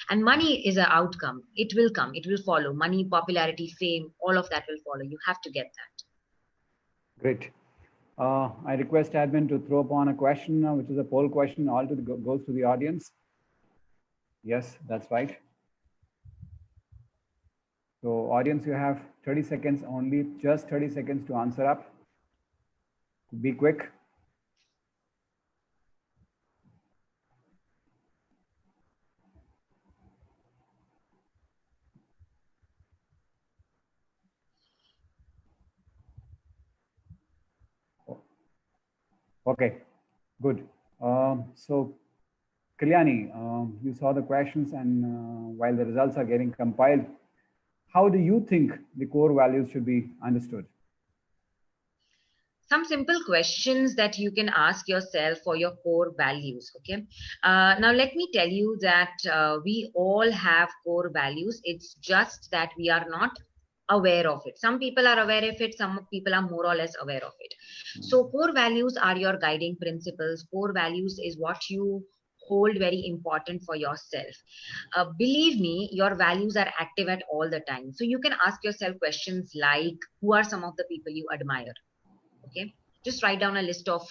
And money is an outcome. It will come, it will follow. Money, popularity, fame, all of that will follow. You have to get that. Great. I request admin to throw upon a question, which is a poll question, all to the, goes to the audience. Yes, that's right. So audience, you have 30 seconds only, just 30 seconds to answer up. Be quick. Okay, good. So Kalyani, you saw the questions, and while the results are getting compiled, how do you think the core values should be understood? Some simple questions that you can ask yourself for your core values. Okay. Now, let me tell you that we all have core values. It's just that we are not aware of it. Some people are aware of it, some people are more or less aware of it. So, core values are your guiding principles. Core values is what you hold very important for yourself. Believe me, your values are active at all the time. So, you can ask yourself questions like, who are some of the people you admire? Okay, just write down a list of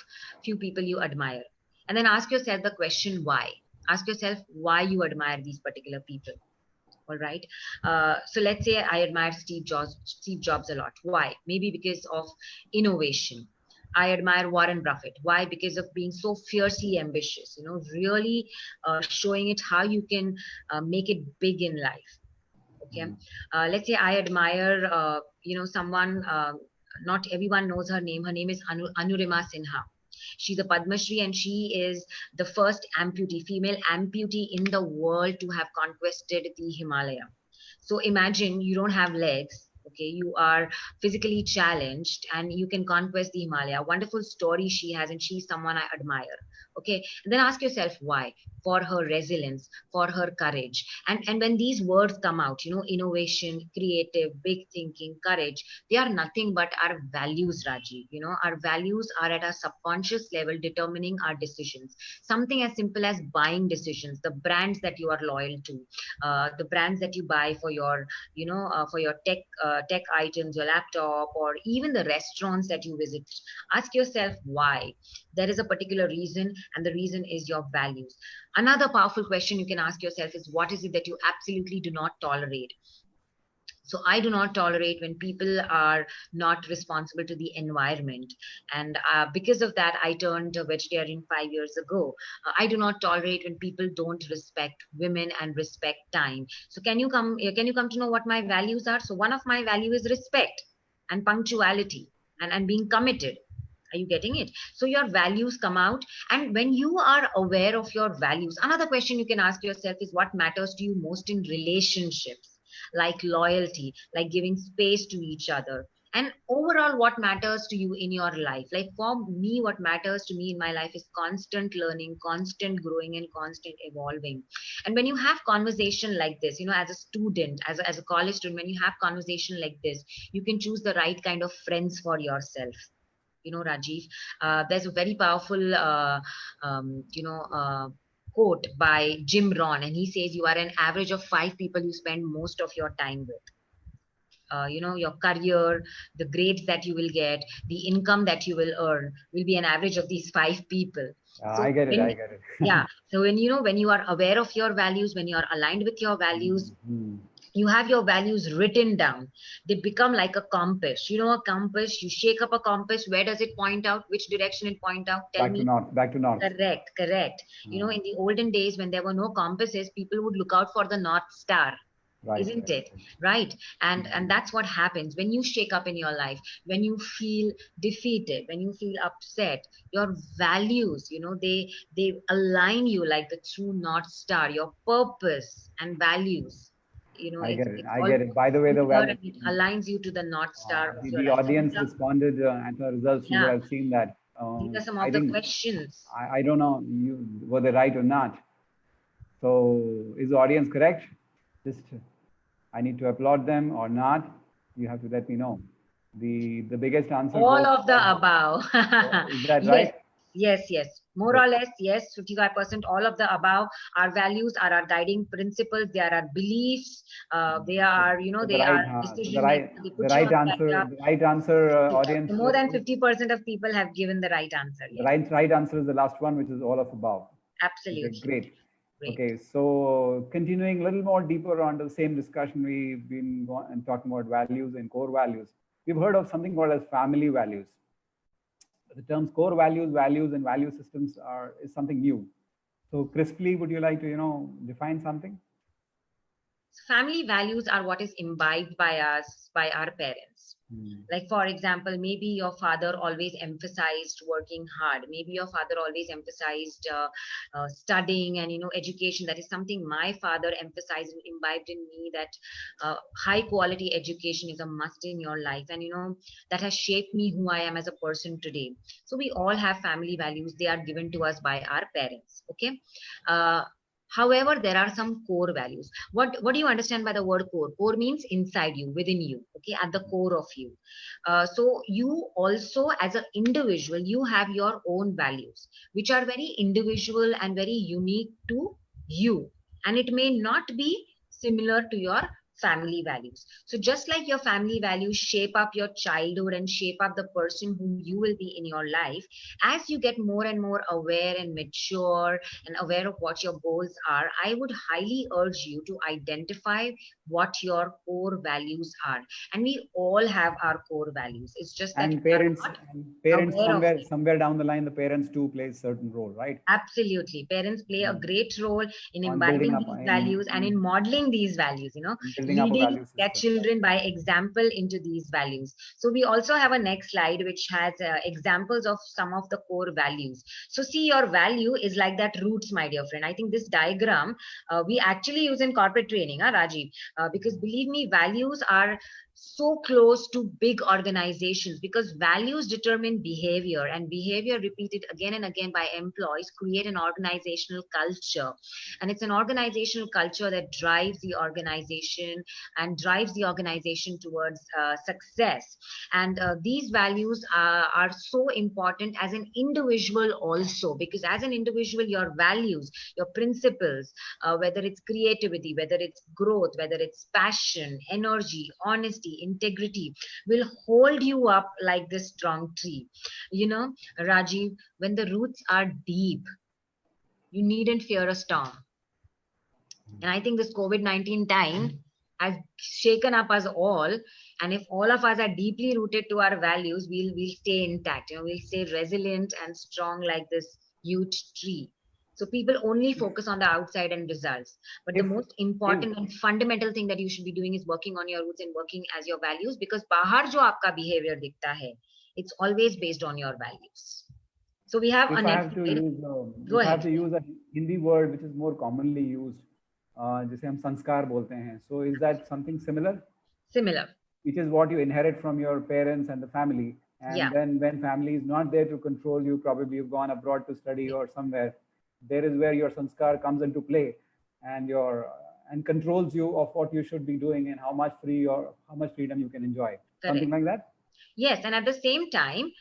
few people you admire, and then ask yourself the question why. Ask yourself why you admire these particular people. All right. So let's say I admire Steve Jobs a lot. Why? Maybe because of innovation. I admire Warren Buffett. Why? Because of being so fiercely ambitious, really showing it how you can make it big in life. Okay. Let's say I admire someone, not everyone knows her name. Her name is Anurima Sinha. She's a Padma Shri, and she is the first female amputee in the world to have conquered the Himalaya. So imagine you don't have legs. Okay, you are physically challenged and you can conquest the Himalaya. Wonderful story she has, and she's someone I admire. Okay, and then ask yourself why. For her resilience, for her courage. And when these words come out, innovation, creative, big thinking, courage, they are nothing but our values, Rajiv. Our values are at a subconscious level determining our decisions. Something as simple as buying decisions, the brands that you are loyal to, the brands that you buy for your for your tech items, your laptop, or even the restaurants that you visit. Ask yourself why. There is a particular reason, and the reason is your values. Another powerful question you can ask yourself is, what is it that you absolutely do not tolerate? So I do not tolerate when people are not responsible to the environment, and because of that I turned a vegetarian 5 years ago. I do not tolerate when people don't respect women and respect time. So can you come to know what my values are? So one of my value is respect and punctuality, and being committed. Are you getting it? So your values come out, and when you are aware of your values, another question you can ask yourself is, what matters to you most in relationships? Like loyalty, like giving space to each other, and overall what matters to you in your life. Like for me, what matters to me in my life is constant learning, constant growing, and constant evolving. And when you have conversation like this, as a student, as a college student, when you have conversation like this, you can choose the right kind of friends for yourself. Rajiv, there's a very powerful quote by Jim Rohn, and he says you are an average of 5 people you spend most of your time with. Your career, the grades that you will get, the income that you will earn will be an average of these 5 people. I get it. I get it. Yeah. So when you are aware of your values, when you are aligned with your values, you have your values written down. They become like a compass. A compass, you shake up a compass, where does it point out? Which direction it point out? Tell me. Back to north. Correct. In the olden days when there were no compasses, people would look out for the North Star. Right, isn't it? Right. And that's what happens when you shake up in your life, when you feel defeated, when you feel upset. Your values, they align you like the true North Star. Your purpose and values, I get it. By the way, it aligns you to the North Star of your the life. audience responded and the results. You have seen that. These are some of the questions. I don't know were they right or not. So is the audience correct? Just I need to applaud them or not? You have to let me know. The biggest answer All goes of the for, above. is that Yes, right? yes. More Good. or less, yes, 55%, all of the above. Our values are our guiding principles. They are our beliefs. They So, are, they are so decision making. They put you on track. Yeah. the right answer, Yes. audience, So more than 50% of people have given the right answer. the Yes, right answer is the last one, which is all of above. Okay, absolutely. great. Great. Okay, so continuing a little more deeper on the same discussion, we've been and talking about values and core values. We've heard of something called as family values. The terms core values, values, and value systems is something new. So crisply, would you like to define something? Family values are what is imbibed by us, by our parents. Like, for example, maybe your father always emphasized working hard. Maybe your father always emphasized studying and, education. That is something my father emphasized and imbibed in me, that high quality education is a must in your life. And, that has shaped me who I am as a person today. So we all have family values. They are given to us by our parents. Okay. However, there are some core values. What do you understand by the word core? Core means inside you, within you, okay, at the core of you. So you also, as an individual, you have your own values, which are very individual and very unique to you. And it may not be similar to your family values. So just like your family values shape up your childhood and shape up the person who you will be in your life, as you get more and more aware and mature and aware of what your goals are, I would highly urge you to identify what your core values are. And we all have our core values. It's just that we are not Parents aware of it. somewhere down the line, the parents too play a certain role, right? Absolutely. Parents play a great role in On building imbibing up these values and in modeling these values, building up a leading value their system. children by example into these values. So we also have a next slide which has examples of some of the core values. So see, your value is like that roots, my dear friend. I think this diagram we actually use in corporate training, Rajiv, because believe me, values are so close to big organizations, because values determine behavior, and behavior repeated again and again by employees create an organizational culture. And it's an organizational culture that drives the organization and drives the organization towards success. And these values are so important as an individual also, because as an individual, your values, your principles, whether it's creativity, whether it's growth, whether it's passion, energy, honesty, integrity, will hold you up like this strong tree. Rajiv, when the roots are deep, you needn't fear a storm. And I think this COVID-19 time has shaken up us all. And if all of us are deeply rooted to our values, we'll stay intact. We'll stay resilient and strong like this huge tree. So people only focus on the outside and results. But the If most if important and fundamental thing that you should be doing is working on your roots and working as your values, because bahar jo aapka behavior dikhta hai, it's always based on your values. So we have a if I next have to slide. use Go if I have ahead. to use a Hindi word which is more commonly used, जिसे हम संस्कार बोलते हैं, so is that something similar? Similar. Which is what you inherit from your parents and the family. And Yeah. then when family is not there to control you, probably you've gone abroad to study or somewhere, there is where your sanskar comes into play, and controls you of what you should be doing and how much freedom you can enjoy. Correct. Something like that. Yes, and at the same time,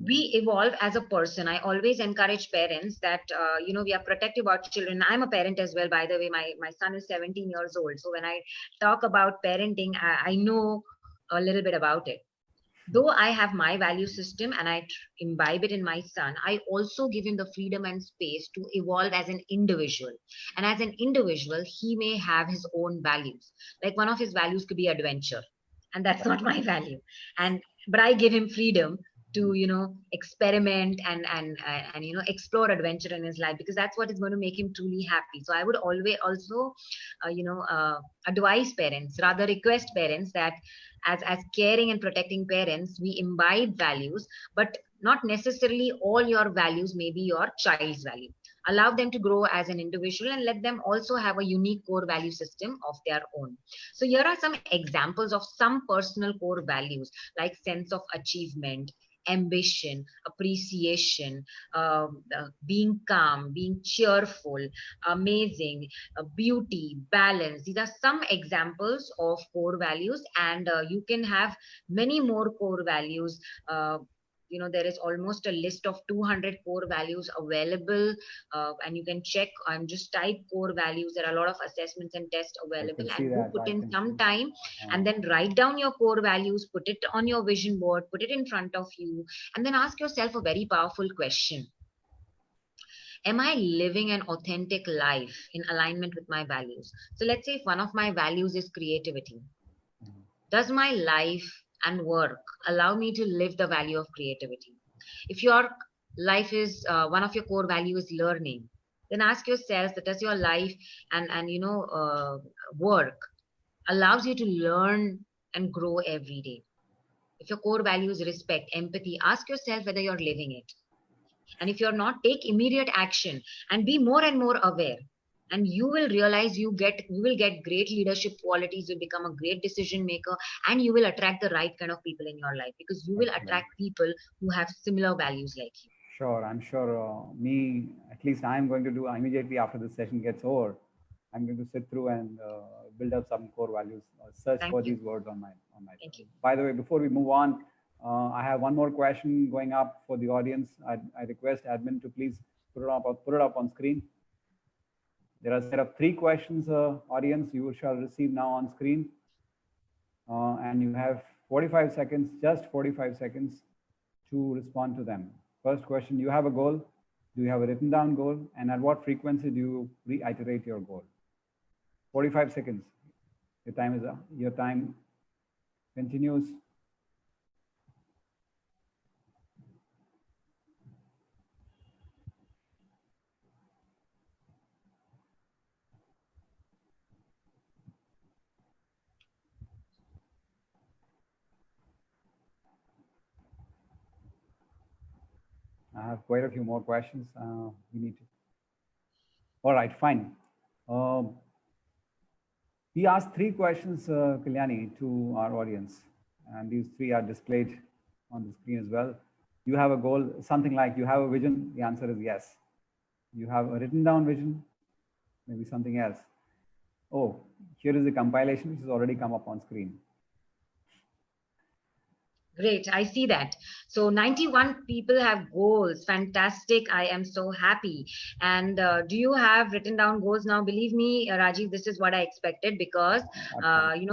we evolve as a person. I always encourage parents that we are protective about children. I'm a parent as well, by the way. My son is 17 years old, so when I talk about parenting, I know a little bit about it. Though I have my value system and I imbibe it in my son, I also give him the freedom and space to evolve as an individual. And as an individual, he may have his own values. Like, one of his values could be adventure, and that's not my value. But I give him freedom to experiment and explore adventure in his life, because that's what is going to make him truly happy. So I would always also advise parents, rather request parents, that as caring and protecting parents, we imbibe values, but not necessarily all your values may be your child's value. Allow them to grow as an individual and let them also have a unique core value system of their own. So here are some examples of some personal core values, like sense of achievement, ambition, appreciation, being calm, being cheerful, amazing, beauty, balance. These are some examples of core values, and you can have many more core values. There is almost a list of 200 core values available, and you can check and just type core values. There are a lot of assessments and tests I available, can see and do that. put I in can some see. time and then write down your core values, put it on your vision board, put it in front of you, and then ask yourself a very powerful question. Am I living an authentic life in alignment with my values? So let's say if one of my values is creativity, does my life and work allow me to live the value of creativity? If your life is one of your core values is learning, then ask yourself that does your life and work allows you to learn and grow every day? If your core value is respect, empathy, ask yourself whether you're living it. And if you're not, take immediate action and be more and more aware. And you will realize you will get great leadership qualities, you'll become a great decision maker, and you will attract the right kind of people in your life, because you will Excellent. attract people who have similar values like you. Sure, I'm sure at least I'm going to do immediately after this session gets over. I'm going to sit through and build up some core values, search Thank for you. these words on my. Thank you. By the way, before we move on, I have one more question going up for the audience. I request admin to please put it up on screen. There are a set of 3 questions, audience, you shall receive now on screen. And you have 45 seconds, just 45 seconds to respond to them. First question, you have a goal. Do you have a written down goal? And at what frequency do you reiterate your goal? 45 seconds. Your time is up. Your time continues. I have quite a few more questions. We need to. All right, fine. We asked 3 questions, Kalyani, to our audience, and these 3 are displayed on the screen as well. You have a goal, something like you have a vision. The answer is yes. You have a written down vision, maybe something else. Oh, here is the compilation which has already come up on screen. Great, I see that. So 91 people have goals. Fantastic. I am so happy. And do you have written down goals now? Believe me, Rajiv, this is what I expected, because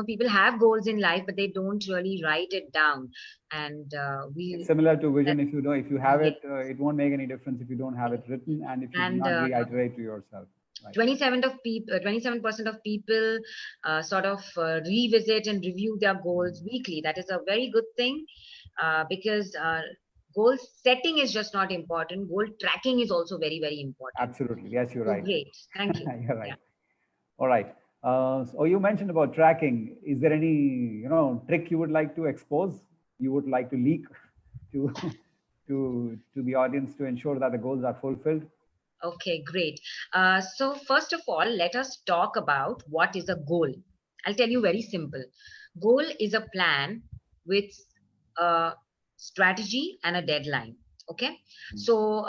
people have goals in life, but they don't really write it down. And it's similar to vision. If you have it, it won't make any difference if you don't have it written, and if you do not reiterate to yourself. Right. 27% of people sort of revisit and review their goals weekly. That is a very good thing, because goal setting is just not important. Goal tracking is also very, very important. Absolutely. Yes, you're right. Great. Thank you. You're right. Yeah. All right. So you mentioned about tracking. Is there any, trick you would like to expose? You would like to leak to the audience to ensure that the goals are fulfilled? Okay, great. So first of all, let us talk about what is a goal. I'll tell you very simple. Goal is a plan with a strategy and a deadline. Okay. So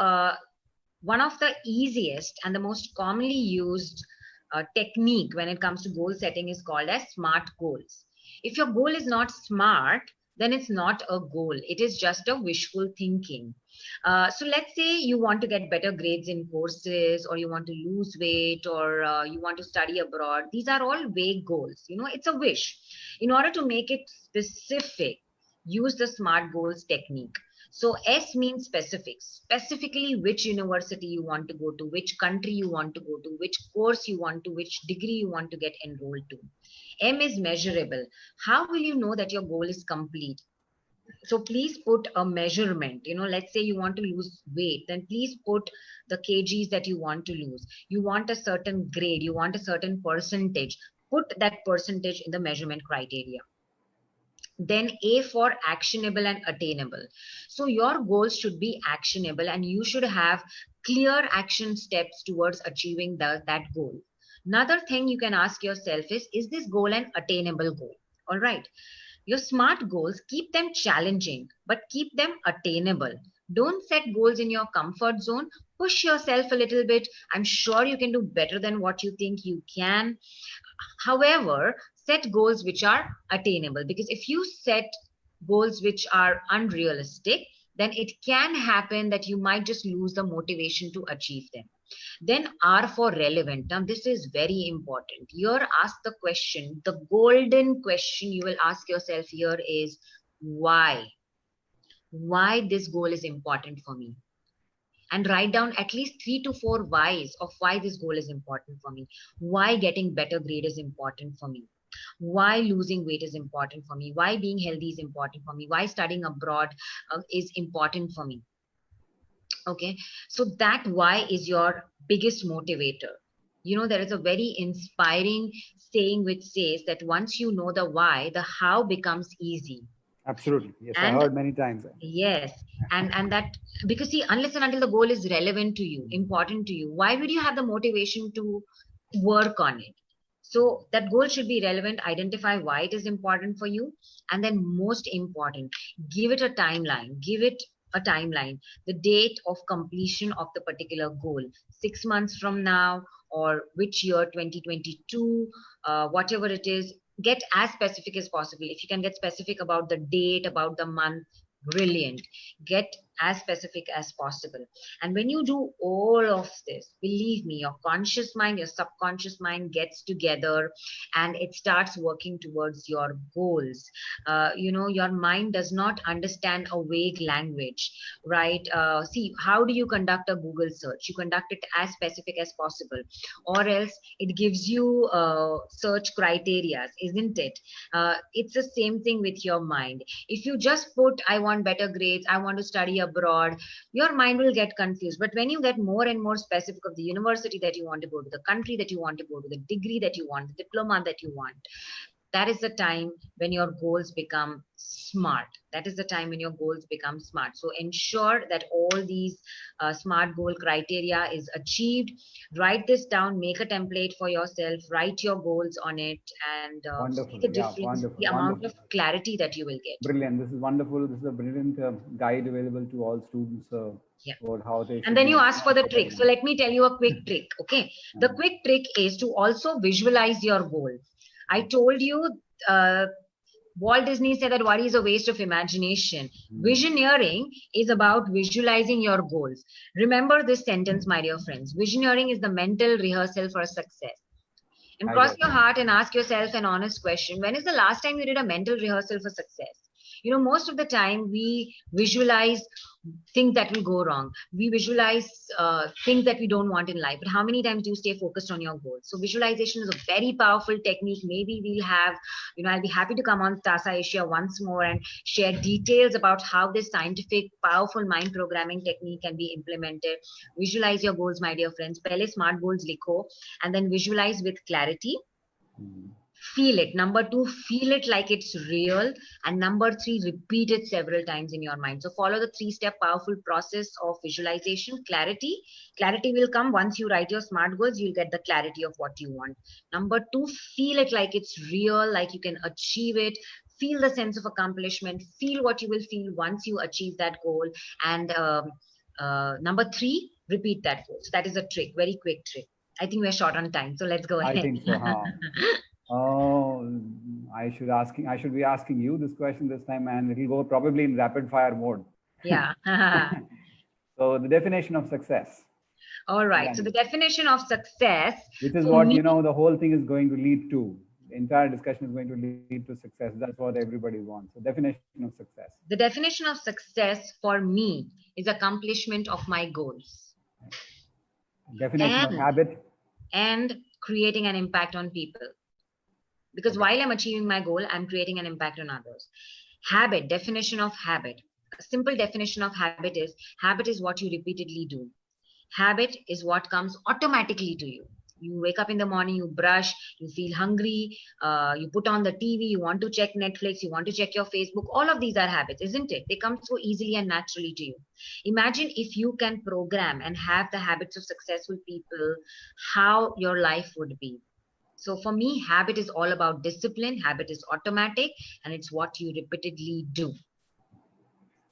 one of the easiest and the most commonly used technique when it comes to goal setting is called as SMART goals. If your goal is not SMART, then it's not a goal. It is just a wishful thinking. So let's say you want to get better grades in courses, or you want to lose weight, or you want to study abroad. These are all vague goals. It's a wish. In order to make it specific, use the SMART goals technique. So S means specifics, specifically which university you want to go to, which country you want to go to, which course you want to, which degree you want to get enrolled to. M is measurable. How will you know that your goal is complete? So please put a measurement. Let's say you want to lose weight, then please put the kgs that you want to lose. You want a certain grade, you want a certain percentage. Put that percentage in the measurement criteria. Then A for actionable and attainable. So your goals should be actionable, and you should have clear action steps towards achieving that goal. Another thing you can ask yourself is this goal an attainable goal? All right. Your SMART goals, keep them challenging, but keep them attainable. Don't set goals in your comfort zone. Push yourself a little bit. I'm sure you can do better than what you think you can. However, set goals which are attainable, because if you set goals which are unrealistic, then it can happen that you might just lose the motivation to achieve them. Then R for relevant. Now, this is very important. Here, ask the question, the golden question you will ask yourself here is why? Why this goal is important for me? And write down at least 3 to 4 whys of why this goal is important for me. Why getting better grade is important for me. Why losing weight is important for me. Why being healthy is important for me. Why studying abroad is important for me. Okay, so that why is your biggest motivator. You know, there is a very inspiring saying which says that once you know the why, the how becomes easy. Absolutely. Yes, I And heard many times. yes, and that, because see, unless and until the goal is relevant to you, important to you, why would you have the motivation to work on it? So that goal should be relevant. Identify why it is important for you, and then most important, give it a timeline. Give it a timeline, the date of completion of the particular goal, 6 months from now, or which year, 2022, whatever it is. Get as specific as possible. If you can get specific about the date, about the month, brilliant. Get as specific as possible. And when you do all of this, believe me, your conscious mind, your subconscious mind gets together and it starts working towards your goals. You know, your mind does not understand a vague language, right? See, how do you conduct a Google search? You conduct it as specific as possible, or else it gives you search criteria, isn't it? It's the same thing with your mind. If you just put, I want better grades, I want to study abroad, your mind will get confused. But when you get more and more specific of the university that you want to go to, the country that you want to go to, the degree that you want, the diploma that you want, that is the time when your goals become smart. That is the time when your goals become smart. So ensure that all these smart goal criteria is achieved. Write this down, make a template for yourself, write your goals on it, and see Wonderful. the Yeah, difference, wonderful. the amount Wonderful. of clarity that you will get. Brilliant. This is wonderful. This is a brilliant guide available to all students Yeah. about how they And should then you be ask for the trick. So preparing. let me tell you a quick trick. Okay. The quick trick is to also visualize your goal. I told you, Walt Disney said that worry is a waste of imagination. Visioneering is about visualizing your goals. Remember this sentence, my dear friends. Visioneering is the mental rehearsal for success. And I cross get your it. heart and ask yourself an honest question. When is the last time you did a mental rehearsal for success? You know, most of the time we visualize things that will go wrong. We visualize things that we don't want in life. But how many times do you stay focused on your goals? So visualization is a very powerful technique. Maybe we'll have, you know, I'll be happy to come on Tasa Asia once more and share details about how this scientific, powerful mind programming technique can be implemented. Visualize your goals, my dear friends. Pehle smart goals likho, and then visualize with clarity. Feel it. Number two, feel it like it's real. And number three, repeat it several times in your mind. So follow the 3-step powerful process of visualization. Clarity. Clarity will come once you write your smart goals. You'll get the clarity of what you want. Number two, feel it like it's real, like you can achieve it. Feel the sense of accomplishment. Feel what you will feel once you achieve that goal. And number three, repeat that goal. So that is a trick, very quick trick. I think we're short on time, so let's go I ahead. think so. Oh, I should be asking you this question this time, and it'll go probably in rapid fire mode. Yeah. So the definition of success. All right. Again, So the definition of success, which is for what me, the whole thing is going to lead to. The entire discussion is going to lead to success. That's what everybody wants. So definition of success. the definition of success for me is accomplishment of my goals Definition of habit. and creating an impact on people. Because while I'm achieving my goal, I'm creating an impact on others. Habit, definition of habit. A simple definition of habit is what you repeatedly do. Habit is what comes automatically to you. You wake up in the morning, you brush, you feel hungry, you put on the TV, you want to check Netflix, you want to check your Facebook. All of these are habits, isn't it? They come so easily and naturally to you. Imagine if you can program and have the habits of successful people, how your life would be. So for me, habit is all about discipline. Habit is automatic, and it's what you repeatedly do.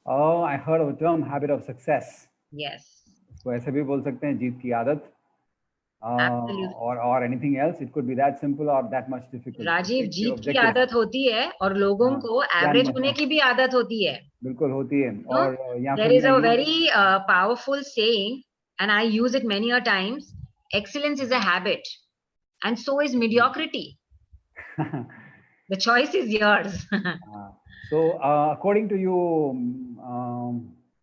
Oh, I heard of a term, habit of success. Yes. इसको ऐसे भी बोल सकते हैं, जीत की आदत. Absolutely. Or anything else. It could be that simple or that much difficult. Rajiv, Okay? जीत की Objectives. आदत होती है और लोगों हाँ, को एवरेज होने की भी आदत होती है. बिल्कुल होती है. No? और या There फिर is मैं a ये very powerful saying, and I use it many a times. Excellence is a habit, and so is mediocrity. The choice is yours. So, according to you,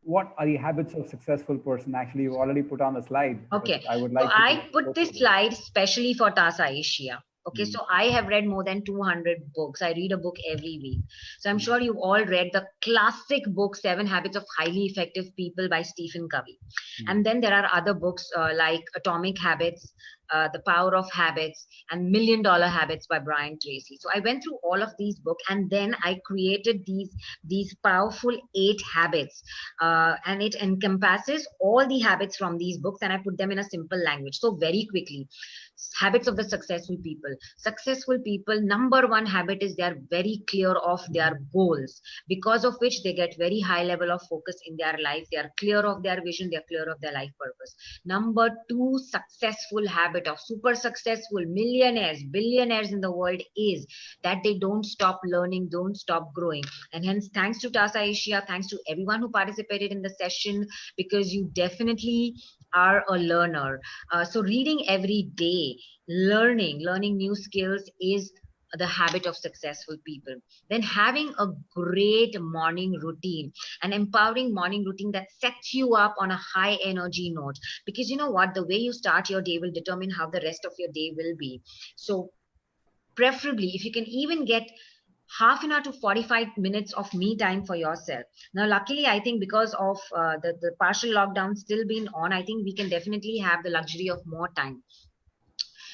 what are the habits of successful person? Actually, you've already put on the slide. Okay. I would like So to I put this slide specially for TASA Asia. Okay, so I have read more than 200 books. I read a book every week. So I'm sure you've all read the classic book, 7 Habits of Highly Effective People by Stephen Covey. And then there are other books like Atomic Habits, The Power of Habits, and $1 Million Habits by Brian Tracy. So I went through all of these books, and then I created these powerful 8 habits, and it encompasses all the habits from these books, and I put them in a simple language. So very quickly, habits of the successful people. Successful people, number one habit is they are very clear of their goals, because of which they get very high level of focus in their life. They are clear of their vision, they are clear of their life purpose. Number two successful habit of super successful millionaires, billionaires in the world is that they don't stop learning, don't stop growing. And hence, thanks to TASA Asia, thanks to everyone who participated in the session, because you definitely are a learner. So reading every day, learning new skills is the habit of successful people. Then having a great morning routine, an empowering morning routine that sets you up on a high energy note, because you know what, the way you start your day will determine how the rest of your day will be. So preferably, if you can even get half an hour to 45 minutes of me time for yourself. Now, luckily, I think because of the partial lockdown still being on, I think we can definitely have the luxury of more time.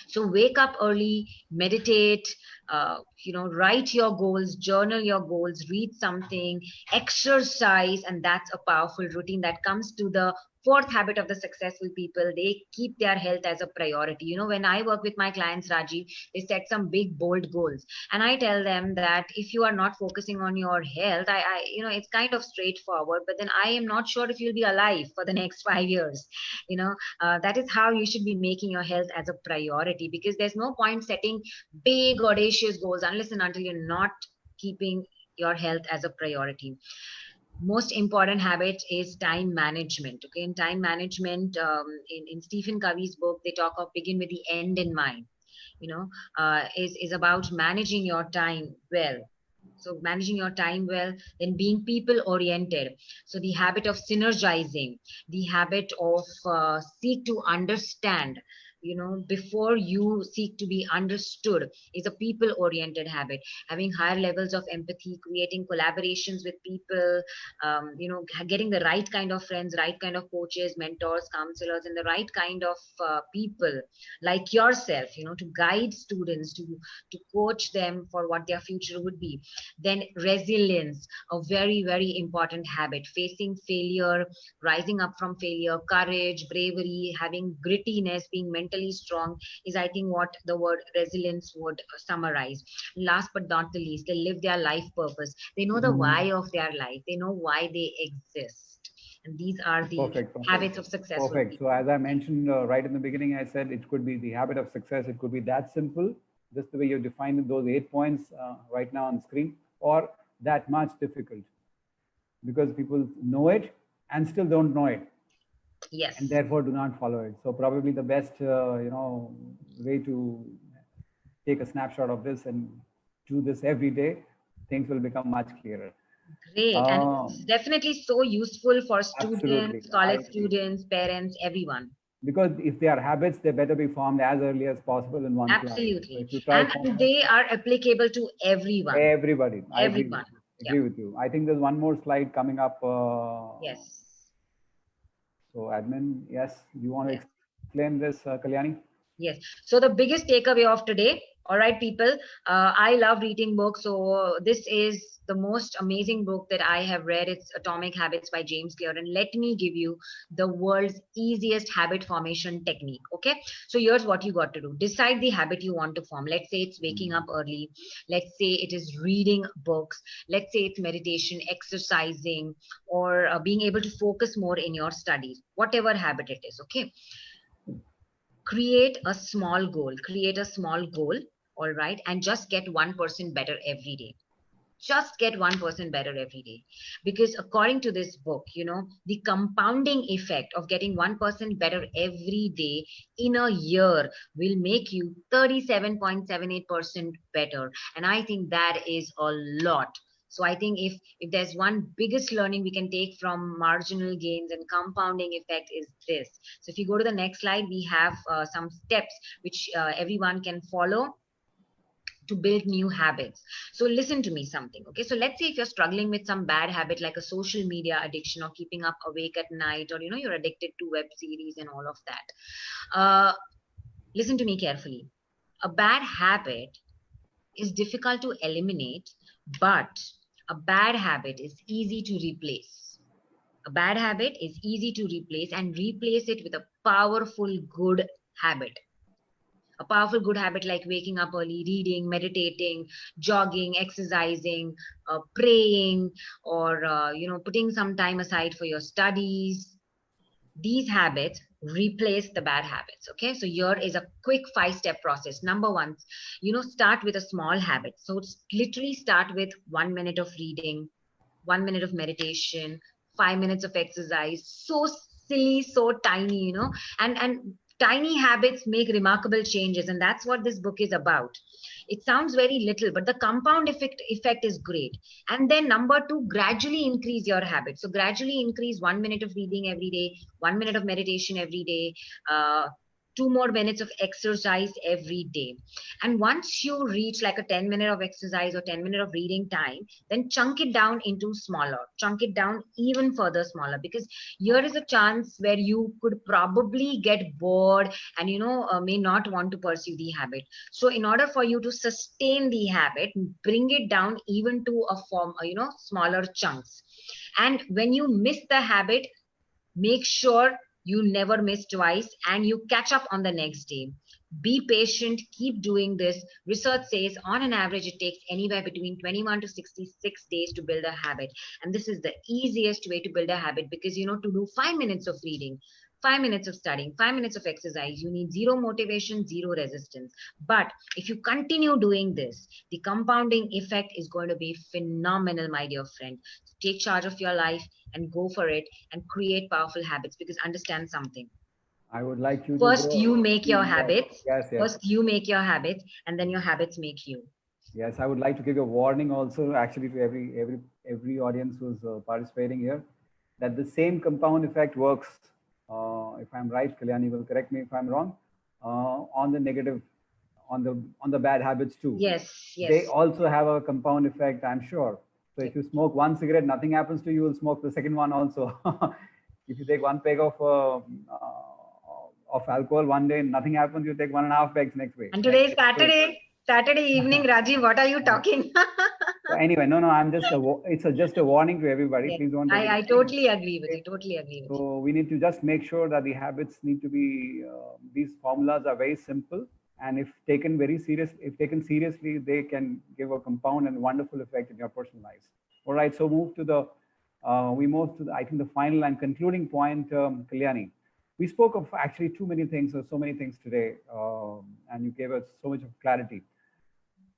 So wake up early, meditate, write your goals, journal your goals, read something, exercise, and that's a powerful routine that comes to the fourth habit of the successful people. They keep their health as a priority. You know, when I work with my clients, Rajiv, they set some big, bold goals. And I tell them that if you are not focusing on your health, it's kind of straightforward, but then I am not sure if you'll be alive for the next 5 years. That is how you should be making your health as a priority, because there's no point setting big, audacious goals unless and until you're not keeping your health as a priority. Most important habit is time management. Okay, in time management, in Stephen Covey's book, they talk of begin with the end in mind. Is about managing your time well. So managing your time well, then being people oriented. So the habit of synergizing, the habit of seek to understand, before you seek to be understood, is a people oriented habit. Having higher levels of empathy, creating collaborations with people, getting the right kind of friends, right kind of coaches, mentors, counselors, and the right kind of people like yourself, to guide students, to coach them for what their future would be. Then resilience, a very, very important habit. Facing failure, rising up from failure, courage, bravery, having grittiness, being mentally strong is, I think, what the word resilience would summarize. Last but not the least, they live their life purpose. They know the why of their life. They know why they exist. And these are the perfect. habits of successful people. So as I mentioned right in the beginning, I said it could be the habit of success. It could be that simple, just the way you defined those 8 points right now on the screen, or that much difficult, because people know it and still don't know it. Yes. And therefore do not follow it. So probably the best, way to take a snapshot of this and do this every day, things will become much clearer. Great. And it's definitely so useful for students, absolutely. college students, parents, everyone. Because if they are habits, they better be formed as early as possible in one's life. Absolutely. So and they are applicable to everyone. Everybody. Everyone. I agree with you. I think there's one more slide coming up. Yes. So admin, yes. You want to explain this, Kalyani? Yes. So the biggest takeaway of today, All right, people. I love reading books. So this is the most amazing book that I have read. It's Atomic Habits by James Clear. And let me give you the world's easiest habit formation technique. Okay. So here's what you got to do. Decide the habit you want to form. Let's say it's waking up early. Let's say it is reading books. Let's say it's meditation, exercising, or being able to focus more in your studies, whatever habit it is. Okay. Create a small goal. Create a small goal. All right. And just get 1% better every day. Just get 1% better every day. Because according to this book, the compounding effect of getting 1% better every day in a year will make you 37.78% better. And I think that is a lot. So I think if there's one biggest learning we can take from marginal gains and compounding effect is this. So if you go to the next slide, we have some steps which everyone can follow to build new habits. So listen to me something. Okay. So let's say if you're struggling with some bad habit like a social media addiction or keeping up awake at night, or you're addicted to web series and all of that. Listen to me carefully. A bad habit is difficult to eliminate, but a bad habit is easy to replace. A bad habit is easy to replace, and replace it with a powerful good habit. A powerful good habit like waking up early, reading, meditating, jogging, exercising, praying, or putting some time aside for your studies. These habits replace the bad habits. Okay, so here is a quick 5-step process. Number one, start with a small habit. So literally start with 1 minute of reading, 1 minute of meditation, 5 minutes of exercise. So silly, so tiny, and tiny habits make remarkable changes, and that's what this book is about. It sounds very little, but the compound effect is great. And then number two, gradually increase your habit. So gradually increase 1 minute of reading every day, 1 minute of meditation every day, 2 more minutes of exercise every day. And once you reach like a 10 minute of exercise or 10 minute of reading time, then chunk it down into smaller, chunk it down even further smaller, because here is a chance where you could probably get bored and may not want to pursue the habit. So in order for you to sustain the habit, bring it down even to a form, smaller chunks. And when you miss the habit, make sure you never miss twice and you catch up on the next day. Be patient, keep doing this. Research says on an average it takes anywhere between 21 to 66 days to build a habit. And this is the easiest way to build a habit, because to do 5 minutes of reading, 5 minutes of studying, 5 minutes of exercise, you need zero motivation, zero resistance. But if you continue doing this, the compounding effect is going to be phenomenal, my dear friend. So take charge of your life and go for it and create powerful habits, because understand something. I would like you to First, go. you make your habits. Yes, yes. First, you make your habits, and then your habits make you. Yes, I would like to give a warning also, actually, to every audience who's participating here, that the same compound effect works. If I'm right, Kalyani will correct me if I'm wrong. On the negative, on the bad habits too. Yes, yes. They also have a compound effect, I'm sure. So if you smoke one cigarette, nothing happens to you. You'll smoke the second one also. If you take one peg of alcohol one day, nothing happens. You take 1.5 pegs next week. And today is Saturday evening, Rajiv. What are you talking? So anyway, no, I'm just just a warning to everybody. Yes. Please don't. I totally agree with you. Totally agree with you. So we need to just make sure that the habits need to be. These formulas are very simple, and if taken seriously, they can give a compound and wonderful effect in your personal lives. All right. So we move to the I think the final and concluding point, Kalyani. We spoke of actually too many things, or so many things today, and you gave us so much of clarity.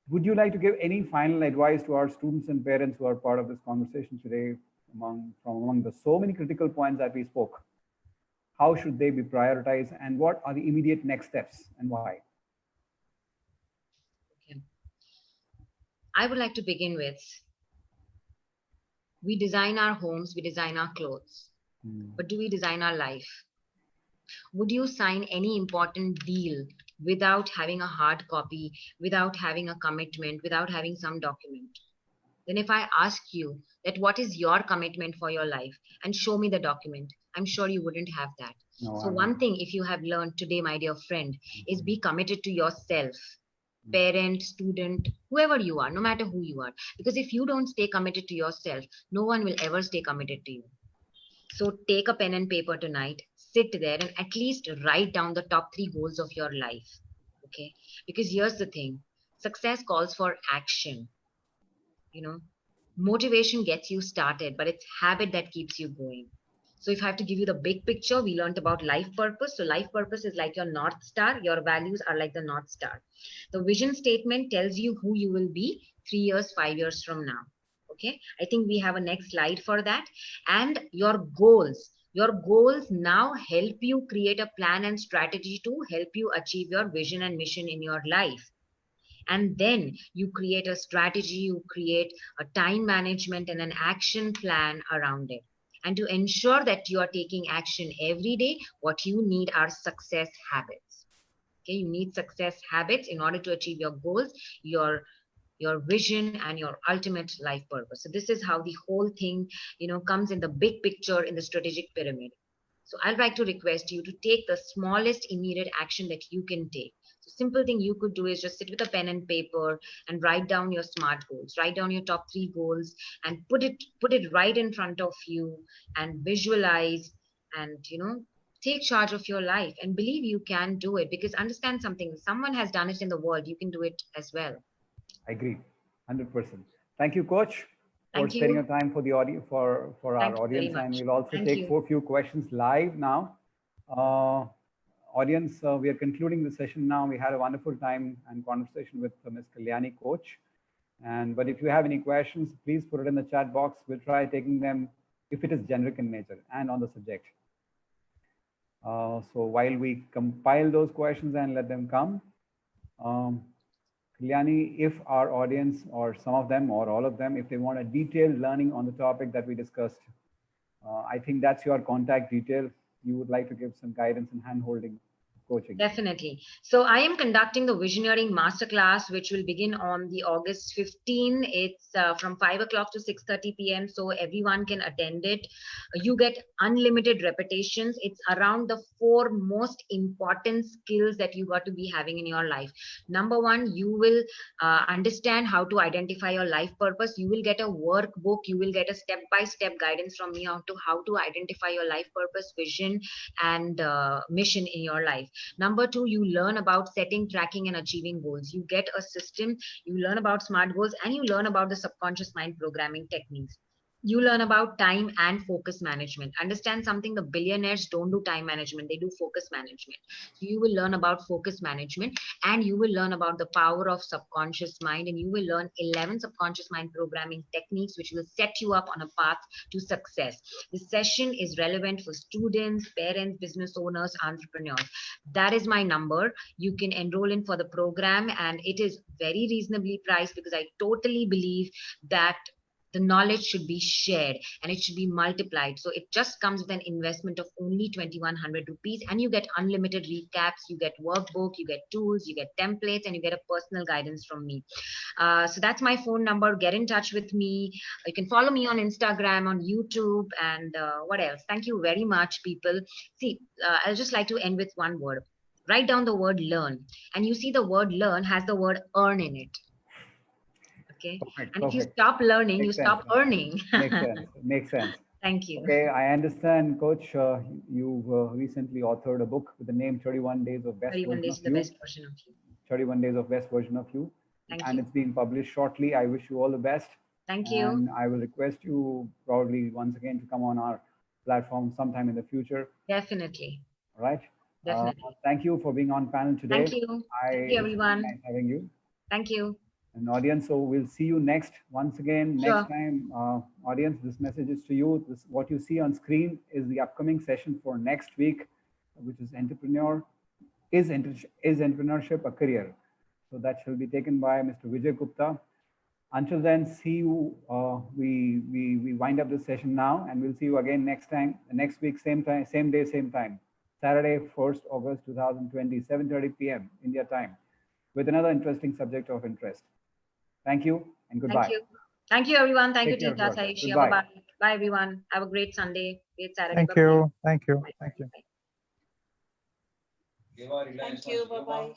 Would you like to give any final advice to our students and parents who are part of this conversation today, among the so many critical points that we spoke? How should they be prioritized, and what are the immediate next steps, and why? Okay. I would like to begin with, we design our homes, we design our clothes, but do we design our life? Would you sign any important deal without having a hard copy, without having a commitment, without having some document? Then if I ask you that what is your commitment for your life and show me the document, I'm sure you wouldn't have that. No, so one thing, if you have learned today, my dear friend, is be committed to yourself. parent, student, whoever you are, no matter who you are. Because if you don't stay committed to yourself, no one will ever stay committed to you. So take a pen and paper tonight, sit there and at least write down the top 3 goals of your life. Okay. Because here's the thing, success calls for action. You know, motivation gets you started, but it's habit that keeps you going. So if I have to give you the big picture, we learned about life purpose. So life purpose is like your North Star. Your values are like the North Star. The vision statement tells you who you will be 3 years, 5 years from now. Okay. I think we have a next slide for that. And your goals. Your goals now help you create a plan and strategy to help you achieve your vision and mission in your life. And then you create a strategy, you create a time management and an action plan around it. And to ensure that you are taking action every day, what you need are success habits. Okay, you need success habits in order to achieve your goals, your vision and your ultimate life purpose. So this is how the whole thing, comes in the big picture in the strategic pyramid. So I'd like to request you to take the smallest immediate action that you can take. So simple thing you could do is just sit with a pen and paper and write down your SMART goals, write down your top 3 goals and put it right in front of you and visualize and take charge of your life and believe you can do it, because understand something, someone has done it in the world, you can do it as well. I agree, 100%. Thank you, Coach, for Thank spending you. your time for the audio for our Thank you very audience, and much. we'll also Thank take you. few questions live now. Audience, we are concluding the session now. We had a wonderful time and conversation with Ms. Kalyani, Coach. But if you have any questions, please put it in the chat box. We'll try taking them if it is generic in nature and on the subject. So while we compile those questions and let them come, Kalyani, if our audience or some of them or all of them, if they want a detailed learning on the topic that we discussed, I think that's your contact detail. You would like to give some guidance and hand-holding coaching. Definitely. So I am conducting the Visioneering Masterclass, which will begin on the August 15. It's from 5 o'clock to 6:30 p.m. So everyone can attend it. You get unlimited repetitions. It's around the 4 most important skills that you got to be having in your life. Number 1, you will understand how to identify your life purpose. You will get a workbook. You will get a step-by-step guidance from me how to identify your life purpose, vision, and mission in your life. Number 2, you learn about setting, tracking, and achieving goals. You get a system, you learn about SMART goals, and you learn about the subconscious mind programming techniques. You learn about time and focus management. Understand something, the billionaires don't do time management, they do focus management. So you will learn about focus management, and you will learn about the power of subconscious mind, and you will learn 11 subconscious mind programming techniques which will set you up on a path to success. This session is relevant for students, parents, business owners, entrepreneurs. That is my number. You can enroll in for the program, and it is very reasonably priced because I totally believe that the knowledge should be shared and it should be multiplied. So it just comes with an investment of only 2,100 rupees, and you get unlimited recaps, you get workbook, you get tools, you get templates, and you get a personal guidance from me. So that's my phone number. Get in touch with me. You can follow me on Instagram, on YouTube, and what else? Thank you very much, people. See, I'll just like to end with one word. Write down the word learn, and you see the word learn has the word earn in it. Okay. Perfect, And if you perfect. stop learning, you Makes sense. stop earning. Makes sense. Makes sense. Thank you. Okay, I understand, Coach. You've recently authored a book with the name 31 Days of Best 31 Version days of is the You. best version of you. 31 Days of Best Version of You. Thank and you. It's being published shortly. I wish you all the best. Thank you. And I will request you probably once again to come on our platform sometime in the future. Definitely. All right. Definitely. Thank you for being on panel today. Thank you. Thank you, everyone. It's nice having you. Thank you. And audience, so we'll see you next. Once again, Sure. next time, audience, this message is to you. What you see on screen is the upcoming session for next week, which is entrepreneurship a career? So that shall be taken by Mr. Vijay Gupta. Until then, see you. We wind up this session now, and we'll see you again next time, next week, same time, same day, same time, Saturday, 1st August 2020, 7:30 p.m. India time, with another interesting subject of interest. Thank you and goodbye. Thank you. Thank you, everyone. Thank you, Tita, Goodbye. Saishia. Bye-bye. Bye, everyone. Have a great Sunday. Great Saturday. Thank you. Thank you. Bye. Thank you. Bye. Thank you. Bye-bye.